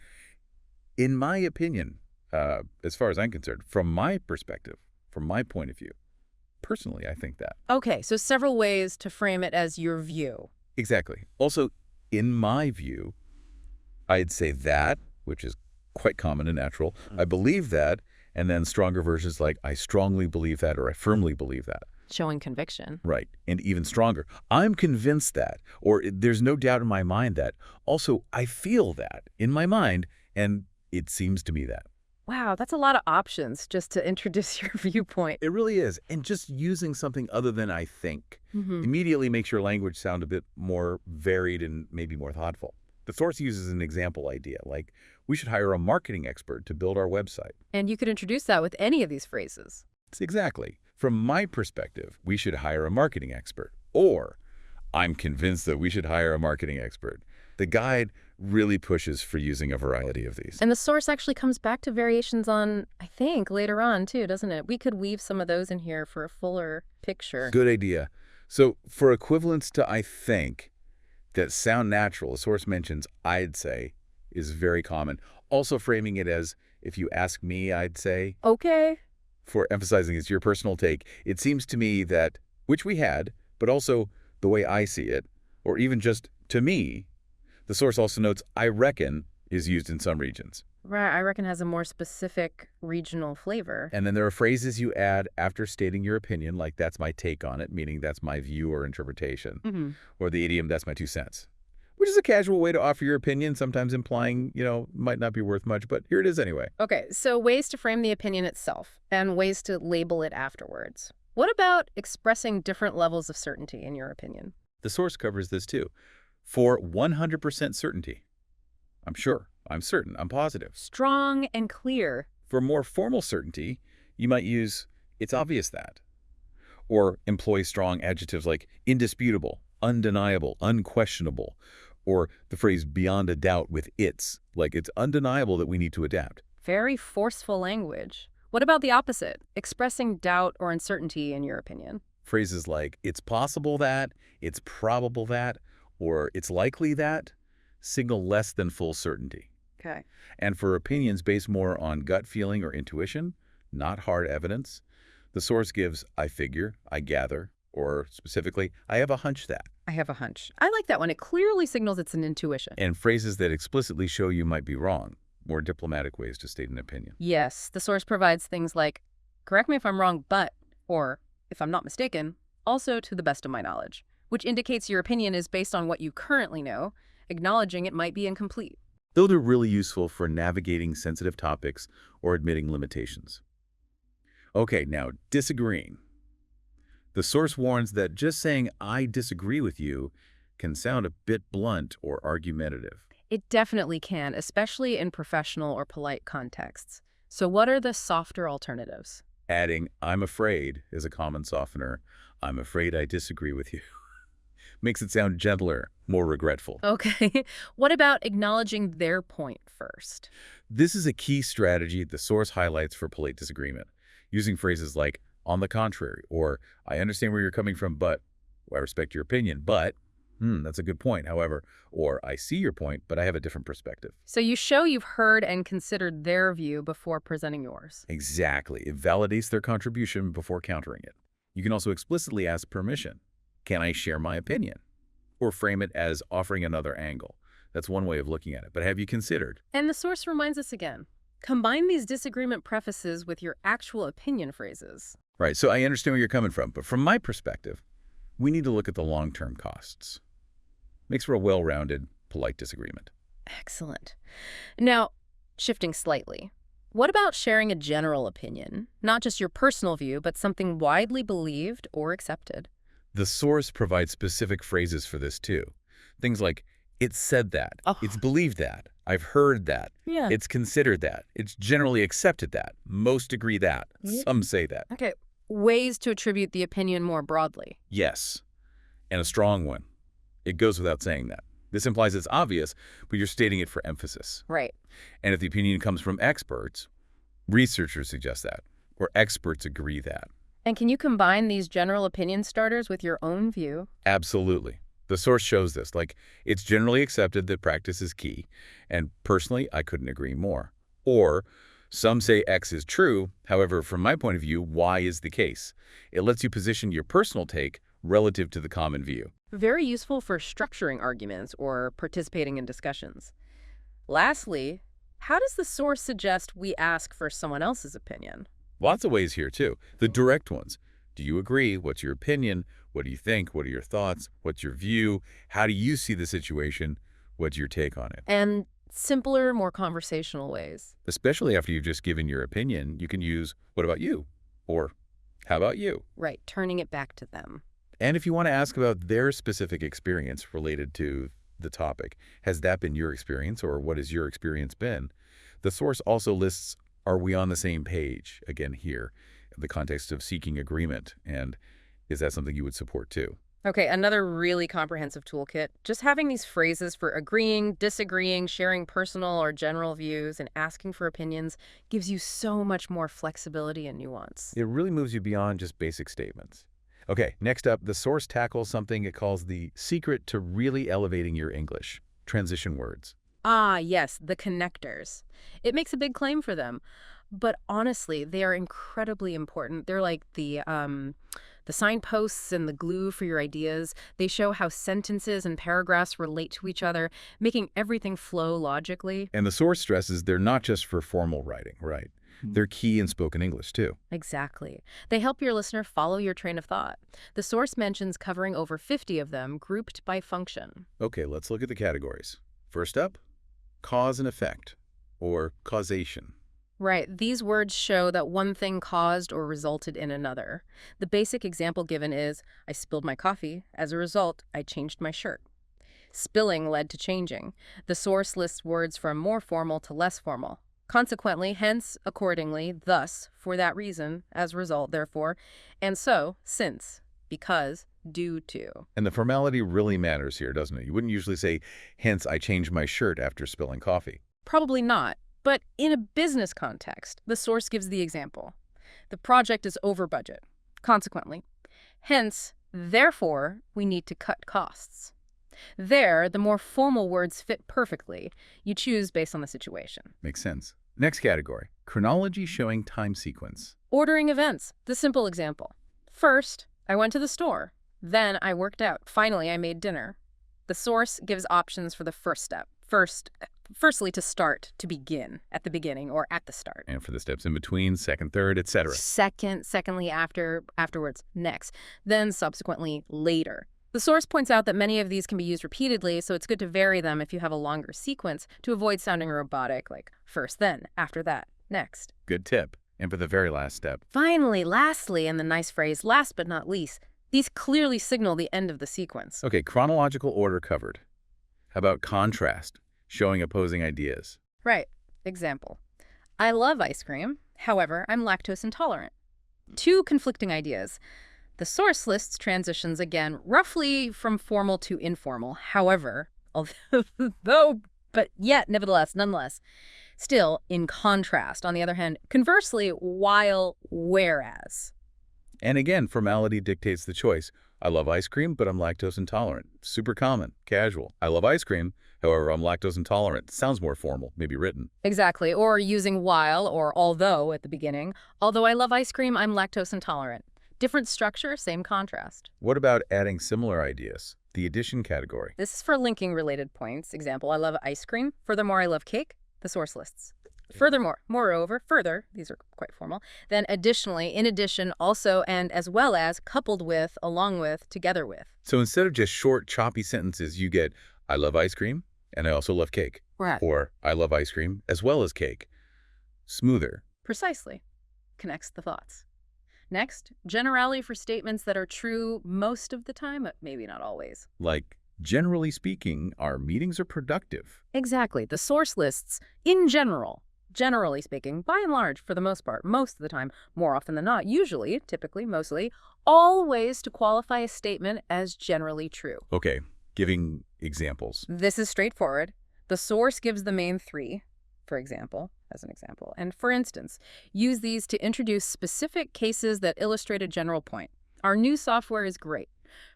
in my opinion, as far as I'm concerned, from my perspective, from my point of view. Personally, I think that. Okay, so several ways to frame it as your view. Exactly. Also, in my view, I'd say that, which is quite common and natural. I believe that, and then stronger versions like I strongly believe that or I firmly believe that. Showing conviction. Right. And even stronger. I'm convinced that, or there's no doubt in my mind that. Also, I feel that in my mind, and it seems to me that. Wow, that's a lot of options just to introduce your viewpoint. It really is. And just using something other than I think immediately makes your language sound a bit more varied and maybe more thoughtful. The source uses an example idea, like we should hire a marketing expert to build our website. And you could introduce that with any of these phrases. It's exactly. From my perspective, we should hire a marketing expert. Or, I'm convinced that we should hire a marketing expert. The guide really pushes for using a variety of these. And the source actually comes back to variations on, I think, later on too, doesn't it? We could weave some of those in here for a fuller picture. Good idea. So for equivalents to I think that sound natural, a source mentions I'd say is very common. Also framing it as if you ask me, I'd say. Okay. For emphasizing it's your personal take, it seems to me that, which we had, but also the way I see it, or even just to me. The source also notes, I reckon, is used in some regions. Right, I reckon has a more specific regional flavor. And then there are phrases you add after stating your opinion, like that's my take on it, meaning that's my view or interpretation. Or the idiom, that's my 2 cents. Which is a casual way to offer your opinion, sometimes implying, might not be worth much, but here it is anyway. Okay, so ways to frame the opinion itself and ways to label it afterwards. What about expressing different levels of certainty, in your opinion? The source covers this too. For 100% certainty, I'm sure, I'm certain, I'm positive. Strong and clear. For more formal certainty, you might use it's obvious that, or employ strong adjectives like indisputable, undeniable, unquestionable, or the phrase beyond a doubt with it's, like it's undeniable that we need to adapt. Very forceful language. What about the opposite? Expressing doubt or uncertainty, in your opinion? Phrases like it's possible that, it's probable that, or it's likely that signal less than full certainty. Okay. And for opinions based more on gut feeling or intuition, not hard evidence, the source gives I figure, I gather, or specifically, I have a hunch that. I have a hunch. I like that one. It clearly signals it's an intuition. And phrases that explicitly show you might be wrong, more diplomatic ways to state an opinion. Yes, the source provides things like, correct me if I'm wrong, but, or, if I'm not mistaken, also to the best of my knowledge, which indicates your opinion is based on what you currently know, acknowledging it might be incomplete. Those are really useful for navigating sensitive topics or admitting limitations. Okay, now disagreeing. The source warns that just saying I disagree with you can sound a bit blunt or argumentative. It definitely can, especially in professional or polite contexts. So what are the softer alternatives? Adding I'm afraid is a common softener. I'm afraid I disagree with you. Makes it sound gentler, more regretful. Okay. What about acknowledging their point first? This is a key strategy the source highlights for polite disagreement, using phrases like on the contrary, or I understand where you're coming from, but I respect your opinion, but that's a good point, however, or I see your point, but I have a different perspective. So you show you've heard and considered their view before presenting yours. Exactly. It validates their contribution before countering it. You can also explicitly ask permission. Can I share my opinion? Or frame it as offering another angle. That's one way of looking at it. But have you considered? And the source reminds us again. Combine these disagreement prefaces with your actual opinion phrases. Right, so I understand where you're coming from. But from my perspective, we need to look at the long-term costs. Makes for a well-rounded, polite disagreement. Excellent. Now, shifting slightly, what about sharing a general opinion? Not just your personal view, but something widely believed or accepted. The source provides specific phrases for this too. Things like, it's said that, it's believed that, I've heard that, Yeah. it's considered that, it's generally accepted that, most agree that, some say that. Okay. Ways to attribute the opinion more broadly. Yes, and a strong one. It goes without saying that. This implies it's obvious, but you're stating it for emphasis. Right. And if the opinion comes from experts, researchers suggest that, or experts agree that. And can you combine these general opinion starters with your own view? Absolutely. The source shows this, like, it's generally accepted that practice is key, and personally, I couldn't agree more. Or, some say X is true, however, from my point of view, Y is the case. It lets you position your personal take relative to the common view. Very useful for structuring arguments or participating in discussions. Lastly, how does the source suggest we ask for someone else's opinion? Lots of ways here, too. The direct ones. Do you agree? What's your opinion? What do you think? What are your thoughts? What's your view? How do you see the situation? What's your take on it? And simpler, more conversational ways. Especially after you've just given your opinion, you can use, what about you? Or, how about you? Right, turning it back to them. And if you want to ask about their specific experience related to the topic, has that been your experience or what has your experience been? The source also lists, are we on the same page? Again, here, in the context of seeking agreement. And is that something you would support too? Okay, another really comprehensive toolkit. Just having these phrases for agreeing, disagreeing, sharing personal or general views, and asking for opinions gives you so much more flexibility and nuance. It really moves you beyond just basic statements. Okay, next up, the source tackles something it calls the secret to really elevating your English, transition words. Ah, yes, the connectors. It makes a big claim for them. But honestly, they are incredibly important. They're like the signposts and the glue for your ideas. They show how sentences and paragraphs relate to each other, making everything flow logically. And the source stresses they're not just for formal writing, right? They're key in spoken English, too. Exactly. They help your listener follow your train of thought. The source mentions covering over 50 of them, grouped by function. Okay, let's look at the categories. First up, cause and effect, or causation. Right. These words show that one thing caused or resulted in another. The basic example given is, I spilled my coffee. As a result, I changed my shirt. Spilling led to changing. The source lists words from more formal to less formal. Consequently, hence, accordingly, thus, for that reason, as a result, therefore, and so, since, because, due to. And the formality really matters here, doesn't it? You wouldn't usually say, hence I changed my shirt after spilling coffee. Probably not. But in a business context, the source gives the example. The project is over budget. Consequently, hence, therefore, we need to cut costs. There, the more formal words fit perfectly. You choose based on the situation. Makes sense. Next category, chronology showing time sequence. Ordering events, the simple example. First, I went to the store. Then I worked out. Finally, I made dinner. The source gives options for the first step. Firstly, to start, to begin, at the beginning or at the start. And for the steps in between, second, third, etc. Secondly, afterwards, next. Then subsequently, later. The source points out that many of these can be used repeatedly, so it's good to vary them if you have a longer sequence to avoid sounding robotic, like first, then, after that, next. Good tip. And for the very last step. Finally, lastly, and the nice phrase, last but not least, these clearly signal the end of the sequence. Okay, chronological order covered. How about contrast, showing opposing ideas? Right. Example. I love ice cream. However, I'm lactose intolerant. Two conflicting ideas. The source lists transitions again, roughly from formal to informal. However, nevertheless, nonetheless, still in contrast. On the other hand, conversely, while, whereas. And again, formality dictates the choice. I love ice cream, but I'm lactose intolerant. Super common, casual. I love ice cream, however, I'm lactose intolerant. Sounds more formal, maybe written. Exactly. Or using while or although at the beginning. Although I love ice cream, I'm lactose intolerant. Different structure, same contrast. What about adding similar ideas? The addition category. This is for linking related points. Example, I love ice cream. Furthermore, I love cake. The source lists. Furthermore, moreover, further, these are quite formal. Then additionally, in addition, also, and as well as, coupled with, along with, together with. So instead of just short, choppy sentences, you get, I love ice cream, and I also love cake. Right. Or, I love ice cream as well as cake. Smoother. Precisely. Connects the thoughts. Next, generality for statements that are true most of the time, but maybe not always. Like, generally speaking, our meetings are productive. Exactly. The source lists, in general, generally speaking, by and large, for the most part, most of the time, more often than not, usually, typically, mostly, all ways to qualify a statement as generally true. Okay, giving examples. This is straightforward. The source gives the main three, for example, as an example. And for instance, use these to introduce specific cases that illustrate a general point. Our new software is great.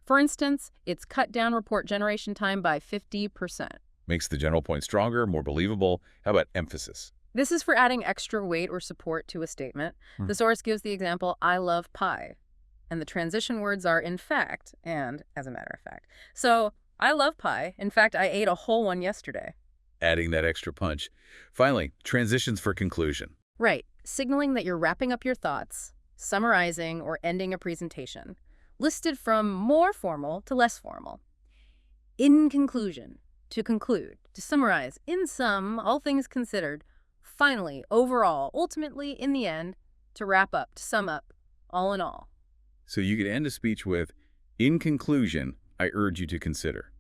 For instance, it's cut down report generation time by 50%. Makes the general point stronger, more believable. How about emphasis? This is for adding extra weight or support to a statement. The source gives the example, I love pie. And the transition words are in fact and as a matter of fact. So, I love pie. In fact, I ate a whole one yesterday. Adding that extra punch. Finally, transitions for conclusion. Right. Signaling that you're wrapping up your thoughts, summarizing, or ending a presentation. Listed from more formal to less formal. In conclusion, to conclude, to summarize, in sum, all things considered. Finally, overall, ultimately, in the end, to wrap up, to sum up, all in all. So you could end a speech with, in conclusion, I urge you to consider.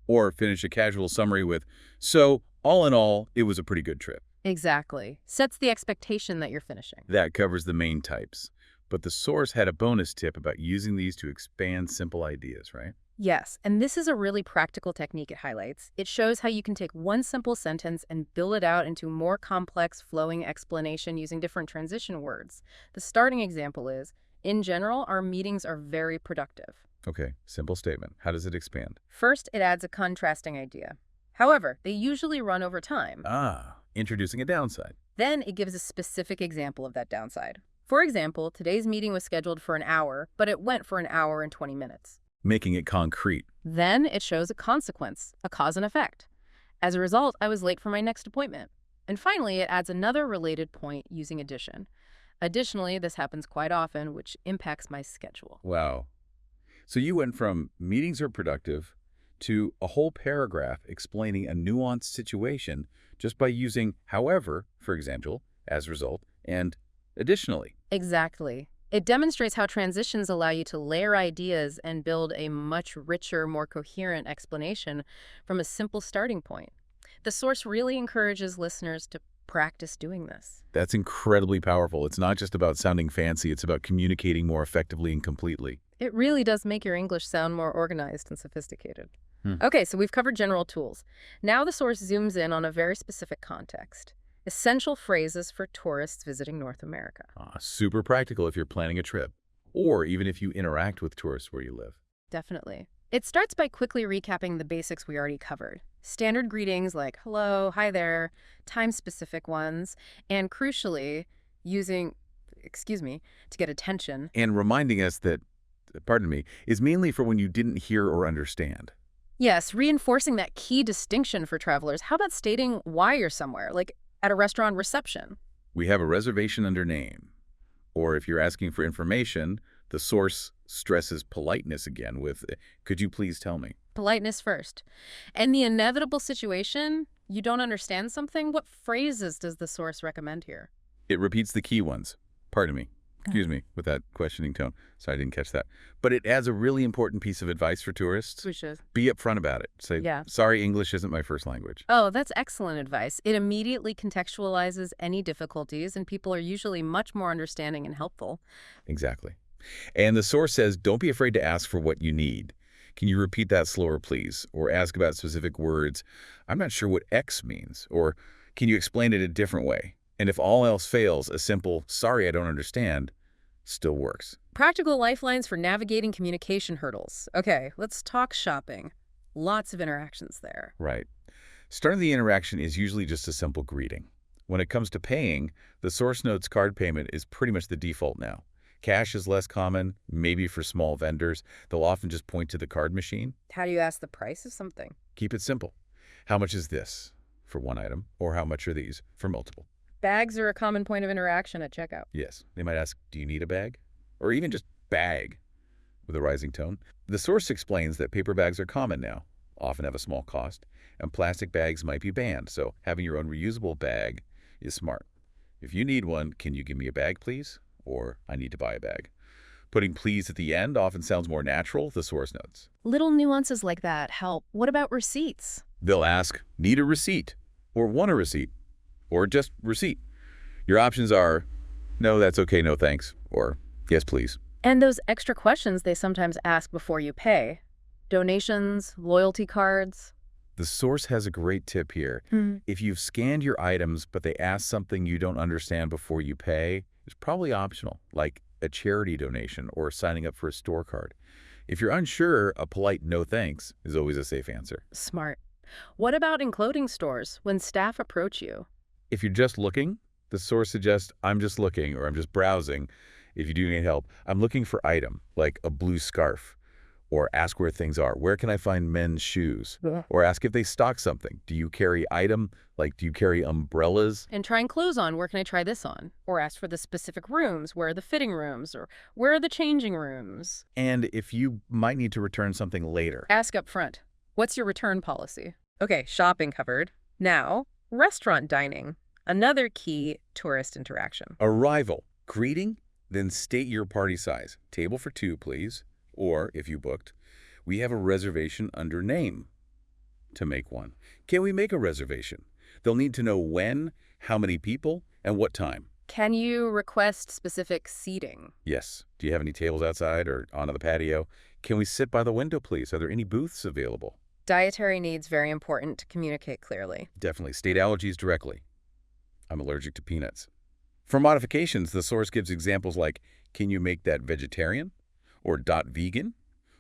Or finish a casual summary with, so, all in all, it was a pretty good trip. Exactly. Sets the expectation that you're finishing. That covers the main types. But the source had a bonus tip about using these to expand simple ideas, right? Yes, and this is a really practical technique it highlights. It shows how you can take one simple sentence and build it out into more complex, flowing explanation using different transition words. The starting example is, in general, our meetings are very productive. Okay, simple statement. How does it expand? First, it adds a contrasting idea. However, they usually run over time. Introducing a downside. Then it gives a specific example of that downside. For example, today's meeting was scheduled for an hour, but it went for an hour and 20 minutes. Making it concrete. Then it shows a consequence, a cause and effect. As a result, I was late for my next appointment. And finally, it adds another related point using addition. Additionally, this happens quite often, which impacts my schedule. Wow. So you went from meetings are productive to a whole paragraph explaining a nuanced situation just by using however, for example, as a result, and additionally. Exactly. It demonstrates how transitions allow you to layer ideas and build a much richer, more coherent explanation from a simple starting point. The source really encourages listeners to practice doing this. That's incredibly powerful. It's not just about sounding fancy, it's about communicating more effectively and completely. It really does make your English sound more organized and sophisticated. Hmm. Okay, so we've covered general tools. Now the source zooms in on a very specific context. Essential phrases for tourists visiting North America. Super practical if you're planning a trip, or even if you interact with tourists where you live. Definitely. It starts by quickly recapping the basics we already covered. Standard greetings like hello, hi there, time-specific ones, and crucially, using, to get attention. And reminding us that, pardon me, is mainly for when you didn't hear or understand. Yes, reinforcing that key distinction for travelers. How about stating why you're somewhere, like at a restaurant reception? We have a reservation under name. Or if you're asking for information, the source stresses politeness again with, could you please tell me? Politeness first. And the inevitable situation, you don't understand something, what phrases does the source recommend here? It repeats the key ones. Pardon me. Excuse me, with that questioning tone. Sorry, I didn't catch that. But it adds a really important piece of advice for tourists. Which is? Be upfront about it. Say, sorry, English isn't my first language. Oh, that's excellent advice. It immediately contextualizes any difficulties, and people are usually much more understanding and helpful. Exactly. And the source says, don't be afraid to ask for what you need. Can you repeat that slower, please? Or ask about specific words. I'm not sure what X means. Or can you explain it a different way? And if all else fails, a simple, sorry, I don't understand, still works. Practical lifelines for navigating communication hurdles. Okay, let's talk shopping. Lots of interactions there. Right. Starting the interaction is usually just a simple greeting. When it comes to paying, the source notes card payment is pretty much the default now. Cash is less common, maybe for small vendors. They'll often just point to the card machine. How do you ask the price of something? Keep it simple. How much is this for one item, or how much are these for multiple? Bags are a common point of interaction at checkout. Yes. They might ask, do you need a bag? Or even just bag with a rising tone. The source explains that paper bags are common now, often have a small cost, and plastic bags might be banned, so having your own reusable bag is smart. If you need one, can you give me a bag, please? Or I need to buy a bag. Putting please at the end often sounds more natural, the source notes. Little nuances like that help. What about receipts? They'll ask, need a receipt? Or want a receipt? Or just receipt. Your options are, no, that's okay, no thanks, or yes, please. And those extra questions they sometimes ask before you pay. Donations, loyalty cards. The source has a great tip here. If you've scanned your items, but they ask something you don't understand before you pay, it's probably optional, like a charity donation or signing up for a store card. If you're unsure, a polite no thanks is always a safe answer. Smart. What about in clothing stores when staff approach you? If you're just looking, the source suggests, I'm just looking or I'm just browsing. If you do need help, I'm looking for item, like a blue scarf. Or ask where things are. Where can I find men's shoes? Or ask if they stock something. Do you carry item? Like, do you carry umbrellas? And trying clothes on. Where can I try this on? Or ask for the specific rooms. Where are the fitting rooms? Or where are the changing rooms? And if you might need to return something later. Ask up front. What's your return policy? Okay, shopping covered. Now, restaurant dining. Another key tourist interaction. Arrival. Greeting, then state your party size. Table for two, please. Or, if you booked, we have a reservation under name to make one. Can we make a reservation? They'll need to know when, how many people, and what time. Can you request specific seating? Yes. Do you have any tables outside or onto the patio? Can we sit by the window, please? Are there any booths available? Dietary needs very important to communicate clearly. Definitely. State allergies directly. I'm allergic to peanuts. For modifications, the source gives examples like, can you make that vegetarian? Or .vegan,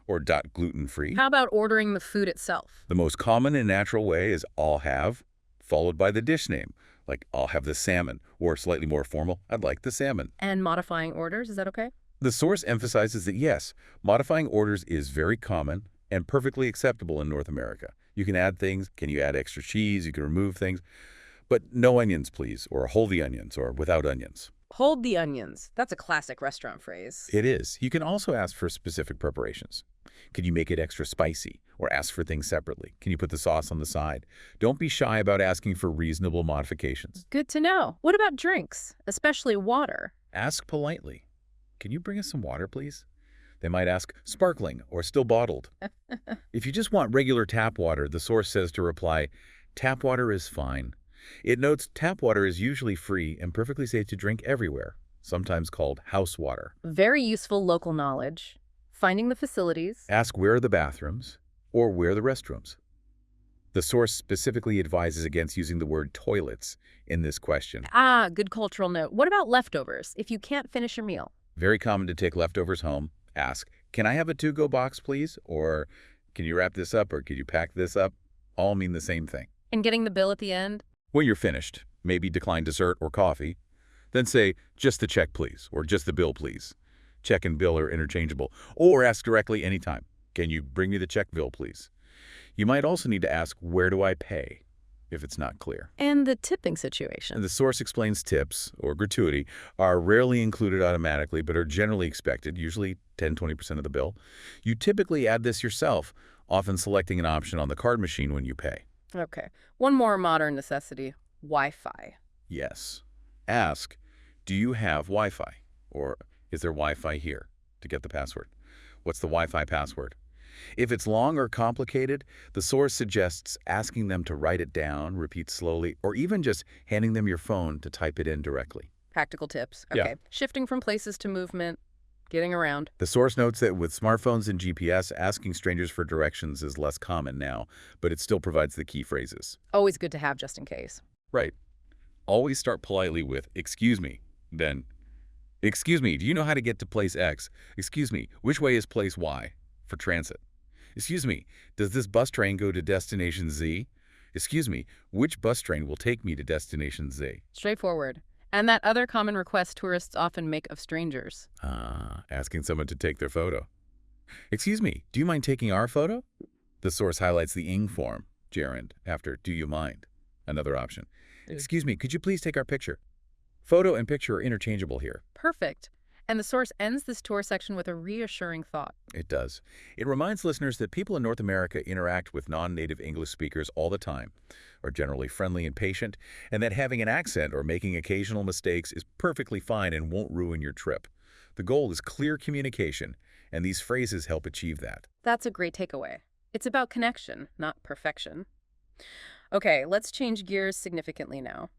or .gluten-free. How about ordering the food itself? The most common and natural way is I'll have, followed by the dish name, like I'll have the salmon, or slightly more formal, I'd like the salmon. And modifying orders, is that okay? The source emphasizes that yes, modifying orders is very common and perfectly acceptable in North America. You can add things, can you add extra cheese, you can remove things, but no onions please, or whole the onions, or without onions. Hold the onions. That's a classic restaurant phrase. It is. You can also ask for specific preparations. Could you make it extra spicy? Or ask for things separately? Can you put the sauce on the side? Don't be shy about asking for reasonable modifications. Good to know. What about drinks, especially water? Ask politely. Can you bring us some water, please? They might ask, sparkling or still bottled. If you just want regular tap water, the source says to reply, tap water is fine. It notes tap water is usually free and perfectly safe to drink everywhere, sometimes called house water. Very useful local knowledge. Finding the facilities. Ask where are the bathrooms or where are the restrooms. The source specifically advises against using the word toilets in this question. Ah, good cultural note. What about leftovers if you can't finish your meal? Very common to take leftovers home. Ask, can I have a to-go box, please? Or can you wrap this up or could you pack this up? All mean the same thing. And getting the bill at the end? When you're finished, maybe decline dessert or coffee. Then say, just the check, please, or just the bill, please. Check and bill are interchangeable. Or ask directly anytime. Can you bring me the check bill, please? You might also need to ask, where do I pay, if it's not clear. And the tipping situation. And the source explains tips, or gratuity, are rarely included automatically, but are generally expected, usually 10–20% of the bill. You typically add this yourself, often selecting an option on the card machine when you pay. Okay. One more modern necessity, Wi-Fi. Yes. Ask, do you have Wi-Fi? Or is there Wi-Fi here? To get the password. What's the Wi-Fi password? If it's long or complicated, the source suggests asking them to write it down, repeat slowly, or even just handing them your phone to type it in directly. Practical tips. Okay. Yeah. Shifting from places to movement, getting around. The source notes that with smartphones and GPS, asking strangers for directions is less common now, but it still provides the key phrases. Always good to have just in case. Right. Always start politely with, excuse me, then, excuse me, do you know how to get to place X? Excuse me, which way is place Y for transit? Excuse me, does this bus train go to destination Z? Excuse me, which bus train will take me to destination Z? Straightforward. And that other common request tourists often make of strangers. Asking someone to take their photo. Excuse me, do you mind taking our photo? The source highlights the ing form, gerund, after do you mind? Another option. Excuse me, could you please take our picture? Photo and picture are interchangeable here. Perfect. And the source ends this tour section with a reassuring thought. It does. It reminds listeners that people in North America interact with non-native English speakers all the time, are generally friendly and patient, and that having an accent or making occasional mistakes is perfectly fine and won't ruin your trip. The goal is clear communication, and these phrases help achieve that. That's a great takeaway. It's about connection, not perfection. Okay, let's change gears significantly now.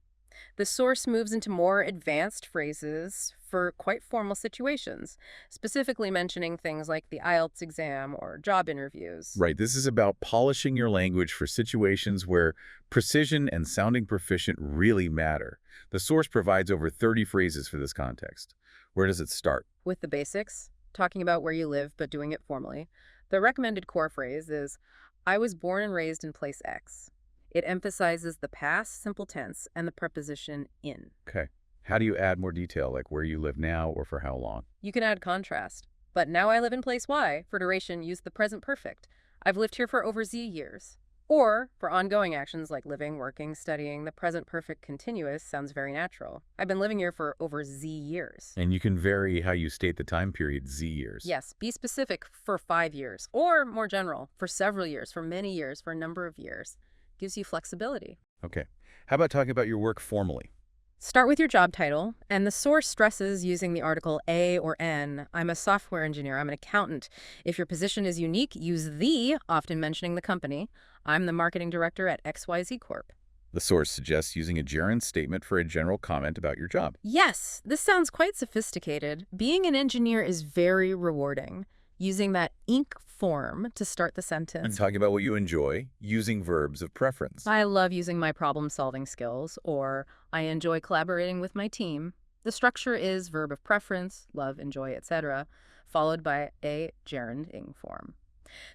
The source moves into more advanced phrases for quite formal situations, specifically mentioning things like the IELTS exam or job interviews. Right, this is about polishing your language for situations where precision and sounding proficient really matter. The source provides over 30 phrases for this context. Where does it start? With the basics, talking about where you live but doing it formally, the recommended core phrase is, I was born and raised in place X. It emphasizes the past simple tense and the preposition in. Okay. How do you add more detail, like where you live now or for how long? You can add contrast. But now I live in place Y. For duration, use the present perfect. I've lived here for over Z years. Or, for ongoing actions like living, working, studying, the present perfect continuous sounds very natural. I've been living here for over Z years. And you can vary how you state the time period, Z years. Yes, be specific for 5 years. Or, more general, for several years, for many years, for a number of years. Gives you flexibility. Okay. How about talking about your work formally? Start with your job title, and the source stresses using the article A or N. I'm a software engineer. I'm an accountant. If your position is unique, use the, often mentioning the company. I'm the marketing director at XYZ Corp. The source suggests using a gerund statement for a general comment about your job. Yes, this sounds quite sophisticated. Being an engineer is very rewarding. Using that ink form to start the sentence. And talking about what you enjoy, using verbs of preference. I love using my problem-solving skills, or I enjoy collaborating with my team. The structure is verb of preference, love, enjoy, etc., followed by a gerund ing form.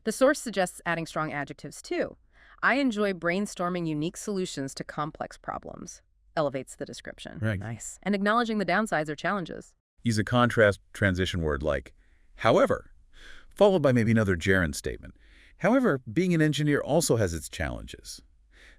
The source suggests adding strong adjectives too. I enjoy brainstorming unique solutions to complex problems. Elevates the description. Right. Nice. And acknowledging the downsides or challenges. Use a contrast transition word like, however, followed by maybe another gerund statement. However, being an engineer also has its challenges.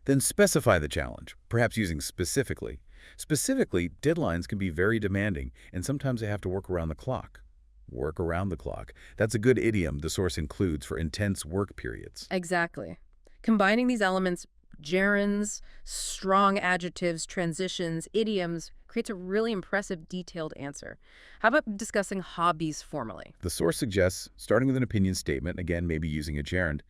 Then specify the challenge, perhaps using specifically. Specifically, deadlines can be very demanding, and sometimes they have to work around the clock. Work around the clock. That's a good idiom the source includes for intense work periods. Exactly. Combining these elements, gerunds, strong adjectives, transitions, idioms, creates a really impressive, detailed answer. How about discussing hobbies formally? The source suggests, starting with an opinion statement, again, maybe using a gerund,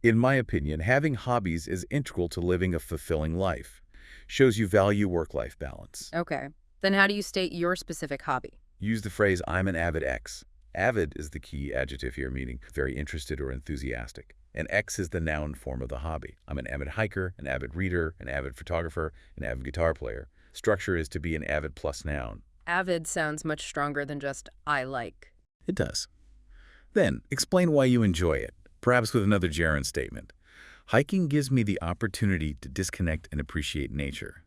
in my opinion, having hobbies is integral to living a fulfilling life. Shows you value work-life balance. Okay. Then how do you state your specific hobby? Use the phrase, I'm an avid X. Avid is the key adjective here, meaning very interested or enthusiastic. And X is the noun form of the hobby. I'm an avid hiker, an avid reader, an avid photographer, an avid guitar player. Structure is to be an avid plus noun. Avid sounds much stronger than just I like. It does. Then, explain why you enjoy it, perhaps with another gerund statement. Hiking gives me the opportunity to disconnect and appreciate nature.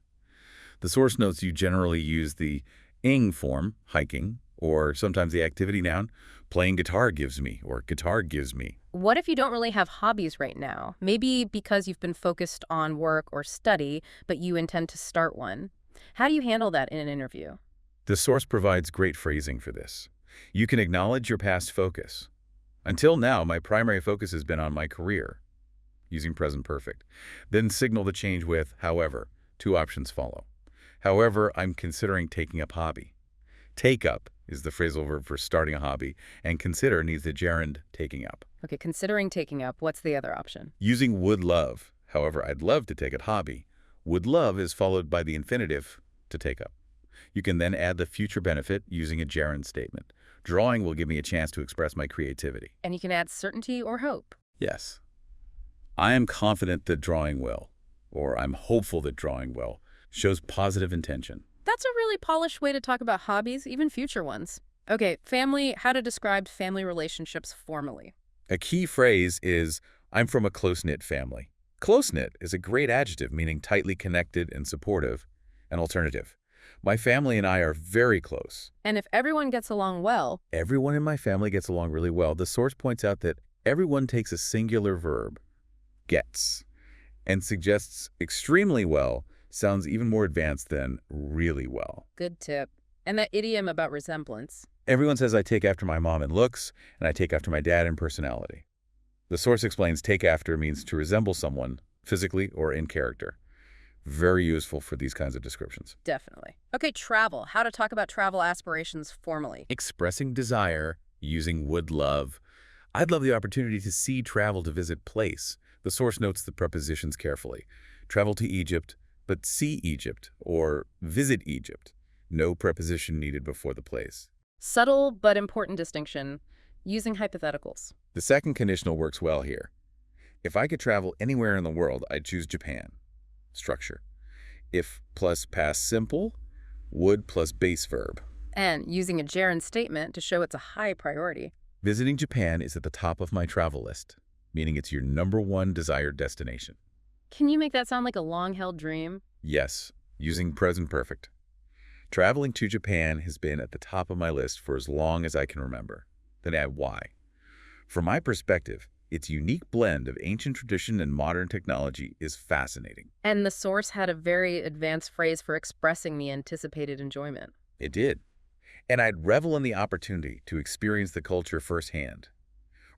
The source notes you generally use the ing form, hiking, or sometimes the activity noun, playing guitar gives me, or guitar gives me. What if you don't really have hobbies right now? Maybe because you've been focused on work or study, but you intend to start one. How do you handle that in an interview? The source provides great phrasing for this. You can acknowledge your past focus. Until now, my primary focus has been on my career, using present perfect. Then signal the change with, however. Two options follow. However, I'm considering taking up hobby. Take up is the phrasal verb for starting a hobby, and consider needs the gerund taking up. Okay, considering taking up, what's the other option? Using would love. However, I'd love to take up hobby. Would love is followed by the infinitive to take up. You can then add the future benefit using a gerund statement. Drawing will give me a chance to express my creativity. And you can add certainty or hope. Yes. I am confident that drawing will, or I'm hopeful that drawing will, shows positive intention. That's a really polished way to talk about hobbies, even future ones. Okay, family, how to describe family relationships formally. A key phrase is, I'm from a close-knit family. Close-knit is a great adjective meaning tightly connected and supportive. An alternative. My family and I are very close. And if everyone gets along well, Everyone in my family gets along really well. The source points out that everyone takes a singular verb, gets, and suggests extremely well sounds even more advanced than really well. good tip. And that idiom about resemblance. Everyone says I take after my mom in looks, and I take after my dad in personality. The source explains take after means to resemble someone, physically or in character. Very useful for these kinds of descriptions. Definitely. Okay, travel. How to talk about travel aspirations formally. Expressing desire, using would love. I'd love the opportunity to see travel to visit place. The source notes the prepositions carefully. Travel to Egypt, but see Egypt, or visit Egypt. No preposition needed before the place. Subtle but important distinction. Using hypotheticals. The second conditional works well here. If I could travel anywhere in the world, I'd choose Japan. Structure. If plus past simple, would plus base verb. And using a gerund statement to show it's a high priority. Visiting Japan is at the top of my travel list, meaning it's your #1 desired destination. Can you make that sound like a long-held dream? Yes, using present perfect. Traveling to Japan has been at the top of my list for as long as I can remember. Then add why. From my perspective, its unique blend of ancient tradition and modern technology is fascinating. And the source had a very advanced phrase for expressing the anticipated enjoyment. It did. And I'd revel in the opportunity to experience the culture firsthand.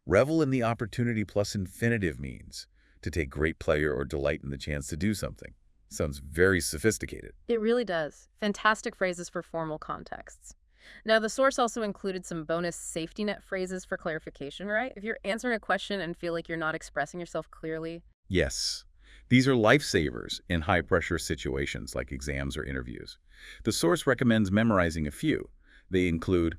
Revel in the opportunity plus infinitive means to take great pleasure or delight in the chance to do something. Sounds very sophisticated. It really does. Fantastic phrases for formal contexts. Now, the source also included some bonus safety net phrases for clarification, right? If you're answering a question and feel like you're not expressing yourself clearly. Yes, these are lifesavers in high-pressure situations like exams or interviews. The source recommends memorizing a few. They include,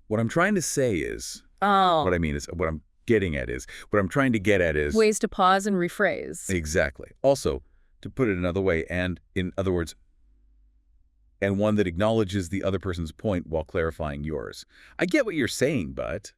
what I'm trying to say is, what I'm getting at is, what I'm trying to get at is. Ways to pause and rephrase. Exactly. Also, to put it another way, and in other words, and one that acknowledges the other person's point while clarifying yours. I get what you're saying, but.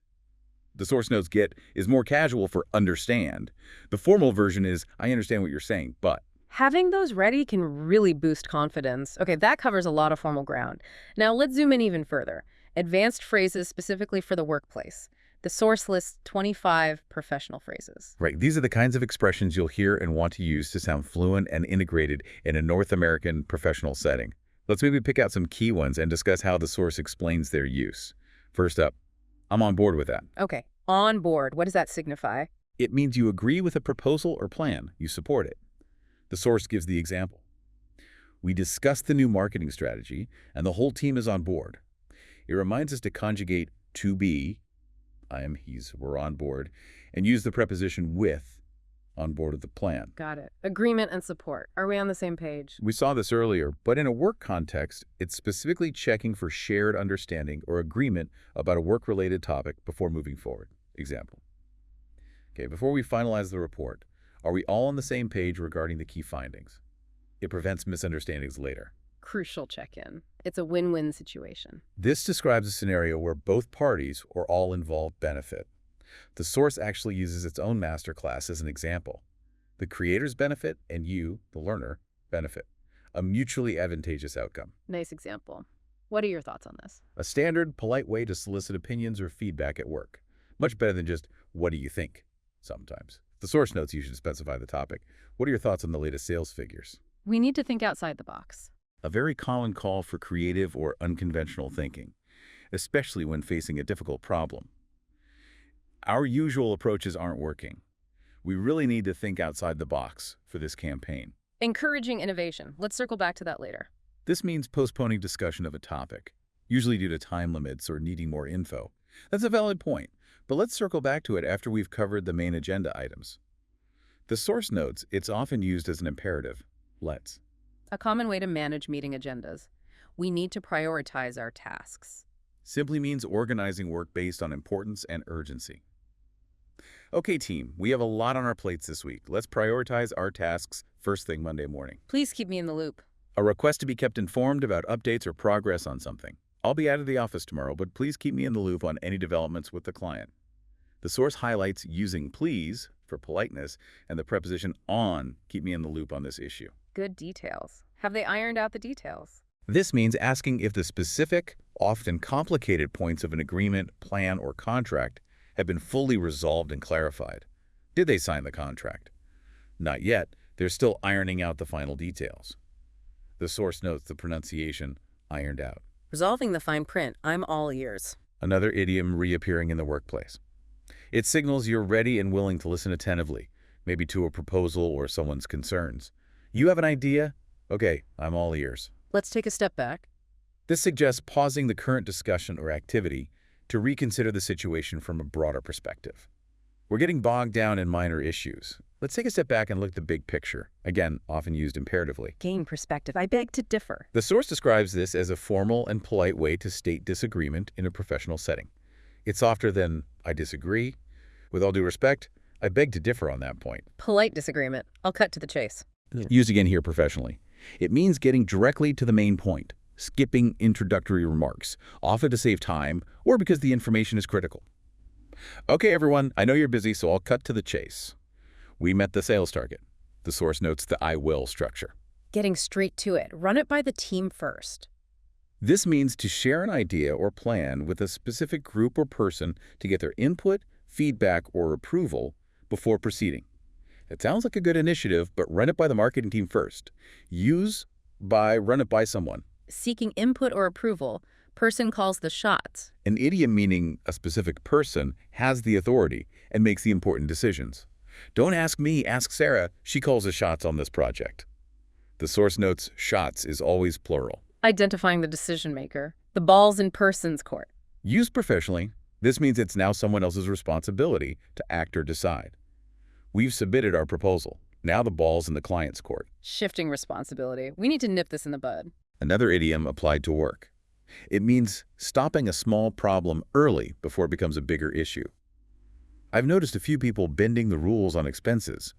The source notes get is more casual for understand. The formal version is I understand what you're saying, but. Having those ready can really boost confidence. Okay, that covers a lot of formal ground. Now let's zoom in even further. Advanced phrases specifically for the workplace. The source lists 25 professional phrases. Right. These are the kinds of expressions you'll hear and want to use to sound fluent and integrated in a North American professional setting. Let's maybe pick out some key ones and discuss how the source explains their use. First up, I'm on board with that. Okay, on board. What does that signify? It means you agree with a proposal or plan. You support it. The source gives the example. We discussed the new marketing strategy, and the whole team is on board. It reminds us to conjugate to be, I am, he's, we're on board, and use the preposition with on board of the plan. Got it. Agreement and support. Are we on the same page? We saw this earlier, but in a work context, it's specifically checking for shared understanding or agreement about a work-related topic before moving forward. Example. Okay, before we finalize the report, are we all on the same page regarding the key findings? It prevents misunderstandings later. Crucial check-in. It's a win-win situation. This describes a scenario where both parties or all involved benefit. The source actually uses its own masterclass as an example. The creators benefit and you, the learner, benefit. A mutually advantageous outcome. Nice example. What are your thoughts on this? A standard, polite way to solicit opinions or feedback at work. Much better than just, what do you think? Sometimes. The source notes you should specify the topic. What are your thoughts on the latest sales figures? We need to think outside the box. A very common call for creative or unconventional thinking, especially when facing a difficult problem. Our usual approaches aren't working. We really need to think outside the box for this campaign. Encouraging innovation. Let's circle back to that later. This means postponing discussion of a topic, usually due to time limits or needing more info. That's a valid point, but let's circle back to it after we've covered the main agenda items. The source notes it's often used as an imperative. Let's. A common way to manage meeting agendas. We need to prioritize our tasks. Simply means organizing work based on importance and urgency. Okay, team, we have a lot on our plates this week. Let's prioritize our tasks first thing Monday morning. Please keep me in the loop. A request to be kept informed about updates or progress on something. I'll be out of the office tomorrow, but please keep me in the loop on any developments with the client. The source highlights using please for politeness and the preposition on keep me in the loop on this issue. Good details. Have they ironed out the details? This means asking if the specific, often complicated points of an agreement, plan, or contract have been fully resolved and clarified. Did they sign the contract? Not yet. They're still ironing out the final details. The source notes the pronunciation ironed out. Resolving the fine print. I'm all ears. Another idiom reappearing in the workplace. It signals you're ready and willing to listen attentively, maybe to a proposal or someone's concerns. You have an idea? Okay, I'm all ears. Let's take a step back. This suggests pausing the current discussion or activity to reconsider the situation from a broader perspective. We're getting bogged down in minor issues. Let's take a step back and look at the big picture, again, often used imperatively. Gain perspective. I beg to differ. The source describes this as a formal and polite way to state disagreement in a professional setting. It's softer than, I disagree. With all due respect, I beg to differ on that point. Polite disagreement. I'll cut to the chase. Used again here professionally. It means getting directly to the main point, skipping introductory remarks, often to save time or because the information is critical. Okay, everyone, I know you're busy, so I'll cut to the chase. We met the sales target. The source notes the I will structure. Getting straight to it. Run it by the team first. This means to share an idea or plan with a specific group or person to get their input, feedback, or approval before proceeding. It sounds like a good initiative, but run it by the marketing team first. Run it by someone. Seeking input or approval. Person calls the shots. An idiom meaning a specific person has the authority and makes the important decisions. Don't ask me, ask Sarah. She calls the shots on this project. The source notes shots is always plural. Identifying the decision maker. The ball's in person's court. Used professionally, this means it's now someone else's responsibility to act or decide. We've submitted our proposal. Now the ball's in the client's court. Shifting responsibility. We need to nip this in the bud. Another idiom applied to work. It means stopping a small problem early before it becomes a bigger issue. I've noticed a few people bending the rules on expenses.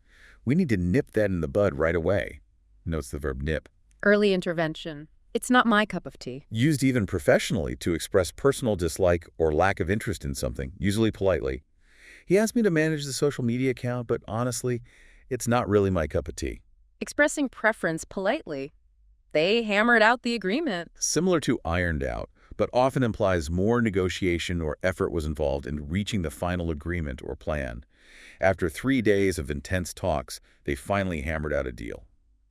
We need to nip that in the bud right away. Notes the verb nip. Early intervention. It's not my cup of tea. Used even professionally to express personal dislike or lack of interest in something, usually politely. He asked me to manage the social media account, but honestly, it's not really my cup of tea. Expressing preference politely. They hammered out the agreement. Similar to ironed out, but often implies more negotiation or effort was involved in reaching the final agreement or plan. After 3 days of intense talks, they finally hammered out a deal,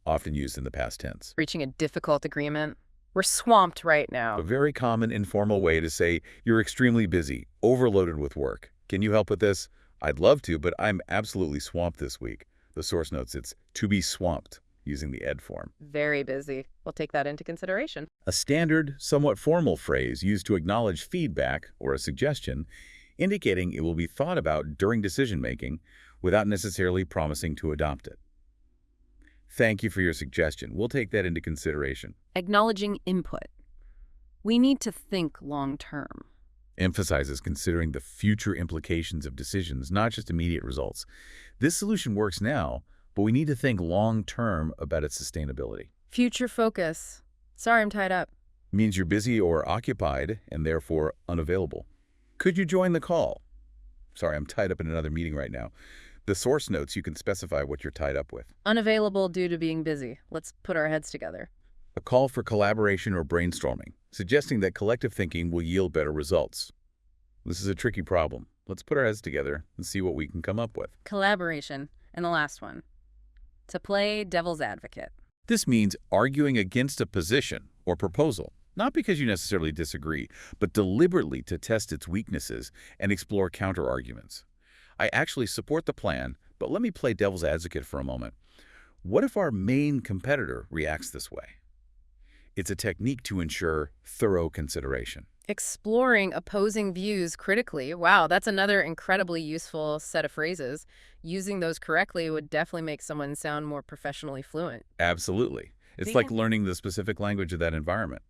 often used in the past tense. Reaching a difficult agreement. We're swamped right A now. very common informal way to say you're extremely busy, overloaded with work. Can you help with this? I'd love to, but I'm absolutely swamped this week. The source notes it's to be swamped, using the ed form. Very busy. We'll take that into consideration. A standard, somewhat formal phrase used to acknowledge feedback or a suggestion, indicating it will be thought about during decision-making without necessarily promising to adopt it. Thank you for your suggestion. We'll take that into consideration. Acknowledging input. We need to think long term. Emphasizes considering the future implications of decisions, not just immediate results. This solution works now, but we need to think long-term about its sustainability. Future focus. Sorry, I'm tied up. Means you're busy or occupied and therefore unavailable. Could you join the call? Sorry, I'm tied up in another meeting right now. The source notes, you can specify what you're tied up with. Unavailable due to being busy. Let's put our heads together. A call for collaboration or brainstorming, suggesting that collective thinking will yield better results. This is a tricky problem. Let's put our heads together and see what we can come up with. Collaboration. And the last one. To play devil's advocate. This means arguing against a position or proposal, not because you necessarily disagree, but deliberately to test its weaknesses and explore counter-arguments. I actually support the plan, but let me play devil's advocate for a moment. What if our main competitor reacts this way? It's a technique to ensure thorough consideration. Exploring opposing views critically. Wow, that's another incredibly useful set of phrases. Using those correctly would definitely make someone sound more professionally fluent. Absolutely. It's See? like learning the specific language of that environment.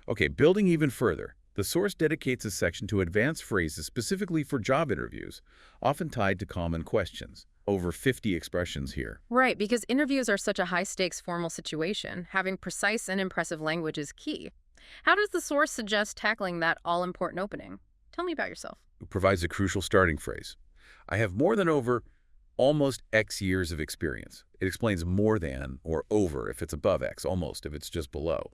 Okay, building even further, the source dedicates a section to advanced phrases specifically for job interviews, often tied to common questions. Over 50 expressions here. Right, because interviews are such a high-stakes formal situation, having precise and impressive language is key. How does the source suggest tackling that all-important opening? Tell me about yourself. It provides a crucial starting phrase. I have more than over almost X years of experience. It explains more than or over if it's above X, almost if it's just below.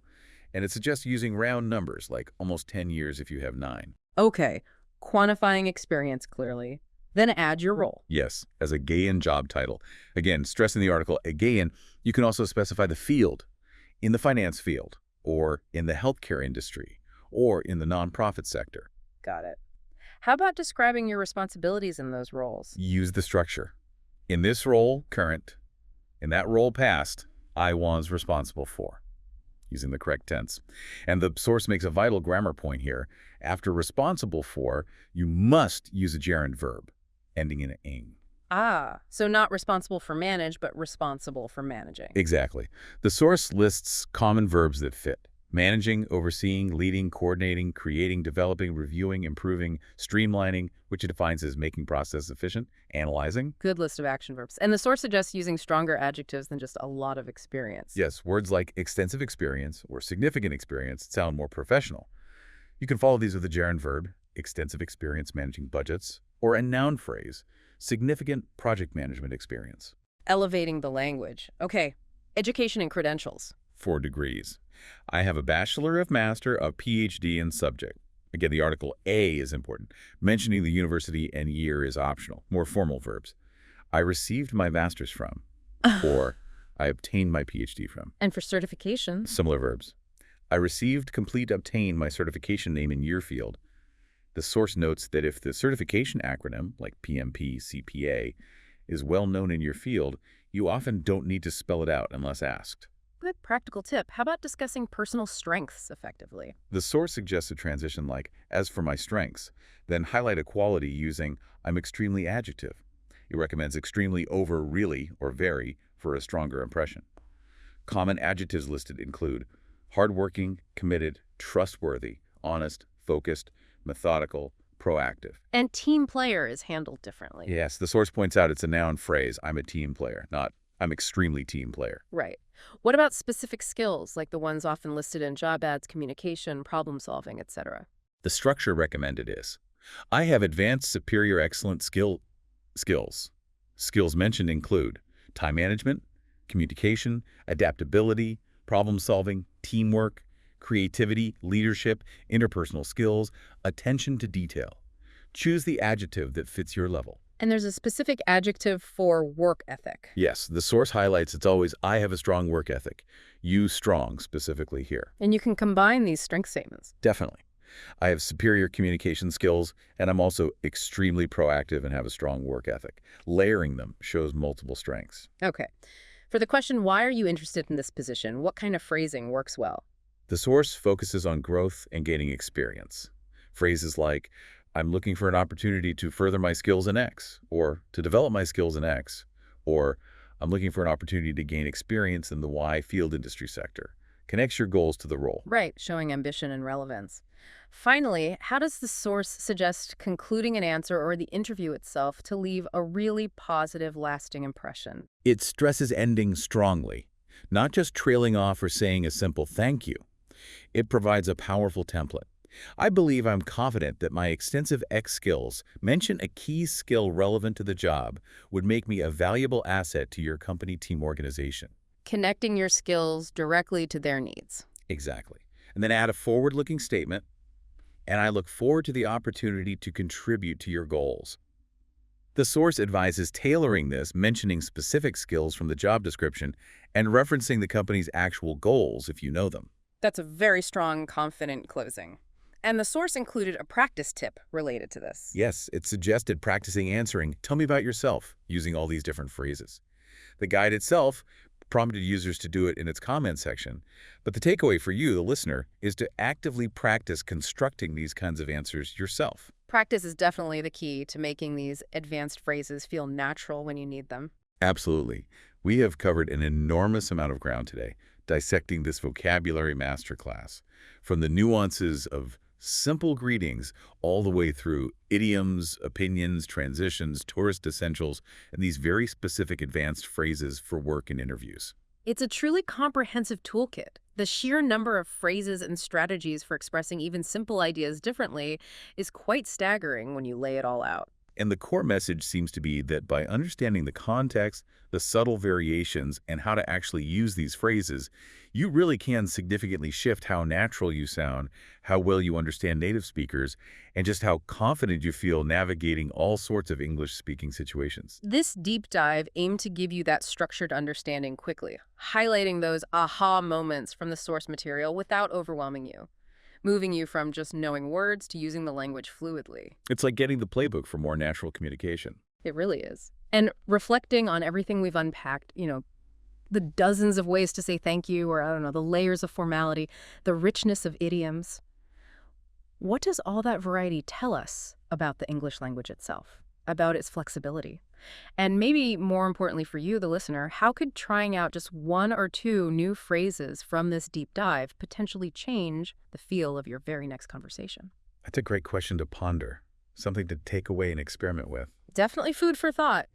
And it suggests using round numbers, like almost 10 years if you have 9. Okay, quantifying experience clearly. Then add your role. Yes, as a Gaian job title. Again, stress in the article, a Gaian, you can also specify the field, in the finance field, or in the healthcare industry, or in the nonprofit sector. Got it. How about describing your responsibilities in those roles? Use the structure. In this role, current. In that role, past, I was responsible for. Using the correct tense. And the source makes a vital grammar point here. After responsible for, you must use a gerund verb, ending in ing. Ah, so not responsible for manage, but responsible for managing. Exactly. The source lists common verbs that fit. Managing, overseeing, leading, coordinating, creating, developing, reviewing, improving, streamlining, which it defines as making process efficient, analyzing. Good list of action verbs. And the source suggests using stronger adjectives than just a lot of experience. Yes, words like extensive experience or significant experience sound more professional. You can follow these with a gerund verb, extensive experience managing budgets, or a noun phrase, significant project management experience. Elevating the language. Okay, education and credentials. 4 degrees. I have a bachelor of master of PhD in subject. Again, the article A is important. Mentioning the university and year is optional. More formal verbs. I received my master's from, or I obtained my PhD from. And for certifications. Similar verbs. I received, complete, obtained my certification name in year field. The source notes that if the certification acronym, like PMP, CPA, is well known in your field, you often don't need to spell it out unless asked. Good practical tip. How about discussing personal strengths effectively? The source suggests a transition like, as for my strengths, then highlight a quality using, I'm extremely adjective. It recommends extremely over really or very for a stronger impression. Common adjectives listed include hardworking, committed, trustworthy, honest, focused, methodical, proactive. And team player is handled differently. Yes, the source points out it's a noun phrase, I'm a team player, not I'm extremely team player. Right. What about specific skills, like the ones often listed in job ads, communication, problem solving, etc.? The structure recommended is, I have advanced superior excellent skills. Skills mentioned include time management, communication, adaptability, problem solving, teamwork, creativity, leadership, interpersonal skills, attention to detail. Choose the adjective that fits your level. And there's a specific adjective for work ethic. Yes, the source highlights it's always, I have a strong work ethic. Use strong specifically here. And you can combine these strength statements. Definitely. I have superior communication skills, and I'm also extremely proactive and have a strong work ethic. Layering them shows multiple strengths. Okay. For the question, why are you interested in this position? What kind of phrasing works well? The source focuses on growth and gaining experience. Phrases like, I'm looking for an opportunity to further my skills in X, or to develop my skills in X, or I'm looking for an opportunity to gain experience in the Y field industry sector. Connects your goals to the role. Right, showing ambition and relevance. Finally, how does the source suggest concluding an answer or the interview itself to leave a really positive, lasting impression? It stresses ending strongly, not just trailing off or saying a simple thank you. It provides a powerful template. I believe I'm confident that my extensive X skills, mention a key skill relevant to the job, would make me a valuable asset to your company team organization. Connecting your skills directly to their needs. Exactly. And then add a forward-looking statement, and I look forward to the opportunity to contribute to your goals. The source advises tailoring this, mentioning specific skills from the job description, and referencing the company's actual goals if you know them. That's a very strong, confident closing. And the source included a practice tip related to this. Yes, it suggested practicing answering, tell me about yourself, using all these different phrases. The guide itself prompted users to do it in its comment section, but the takeaway for you, the listener, is to actively practice constructing these kinds of answers yourself. Practice is definitely the key to making these advanced phrases feel natural when you need them. Absolutely. We have covered an enormous amount of ground today, dissecting this vocabulary masterclass, from the nuances of simple greetings all the way through idioms, opinions, transitions, tourist essentials, and these very specific advanced phrases for work and interviews. It's a truly comprehensive toolkit. The sheer number of phrases and strategies for expressing even simple ideas differently is quite staggering when you lay it all out. And the core message seems to be that by understanding the context, the subtle variations, and how to actually use these phrases, you really can significantly shift how natural you sound, how well you understand native speakers, and just how confident you feel navigating all sorts of English-speaking situations. This deep dive aimed to give you that structured understanding quickly, highlighting those aha moments from the source material without overwhelming you, moving you from just knowing words to using the language fluidly. It's like getting the playbook for more natural communication. It really is. And reflecting on everything we've unpacked, the dozens of ways to say thank you, or I don't know, the layers of formality, the richness of idioms. What does all that variety tell us about the English language itself, about its flexibility? And maybe more importantly for you, the listener, how could trying out just one or two new phrases from this deep dive potentially change the feel of your very next conversation? That's a great question to ponder, something to take away and experiment with. Definitely food for thought.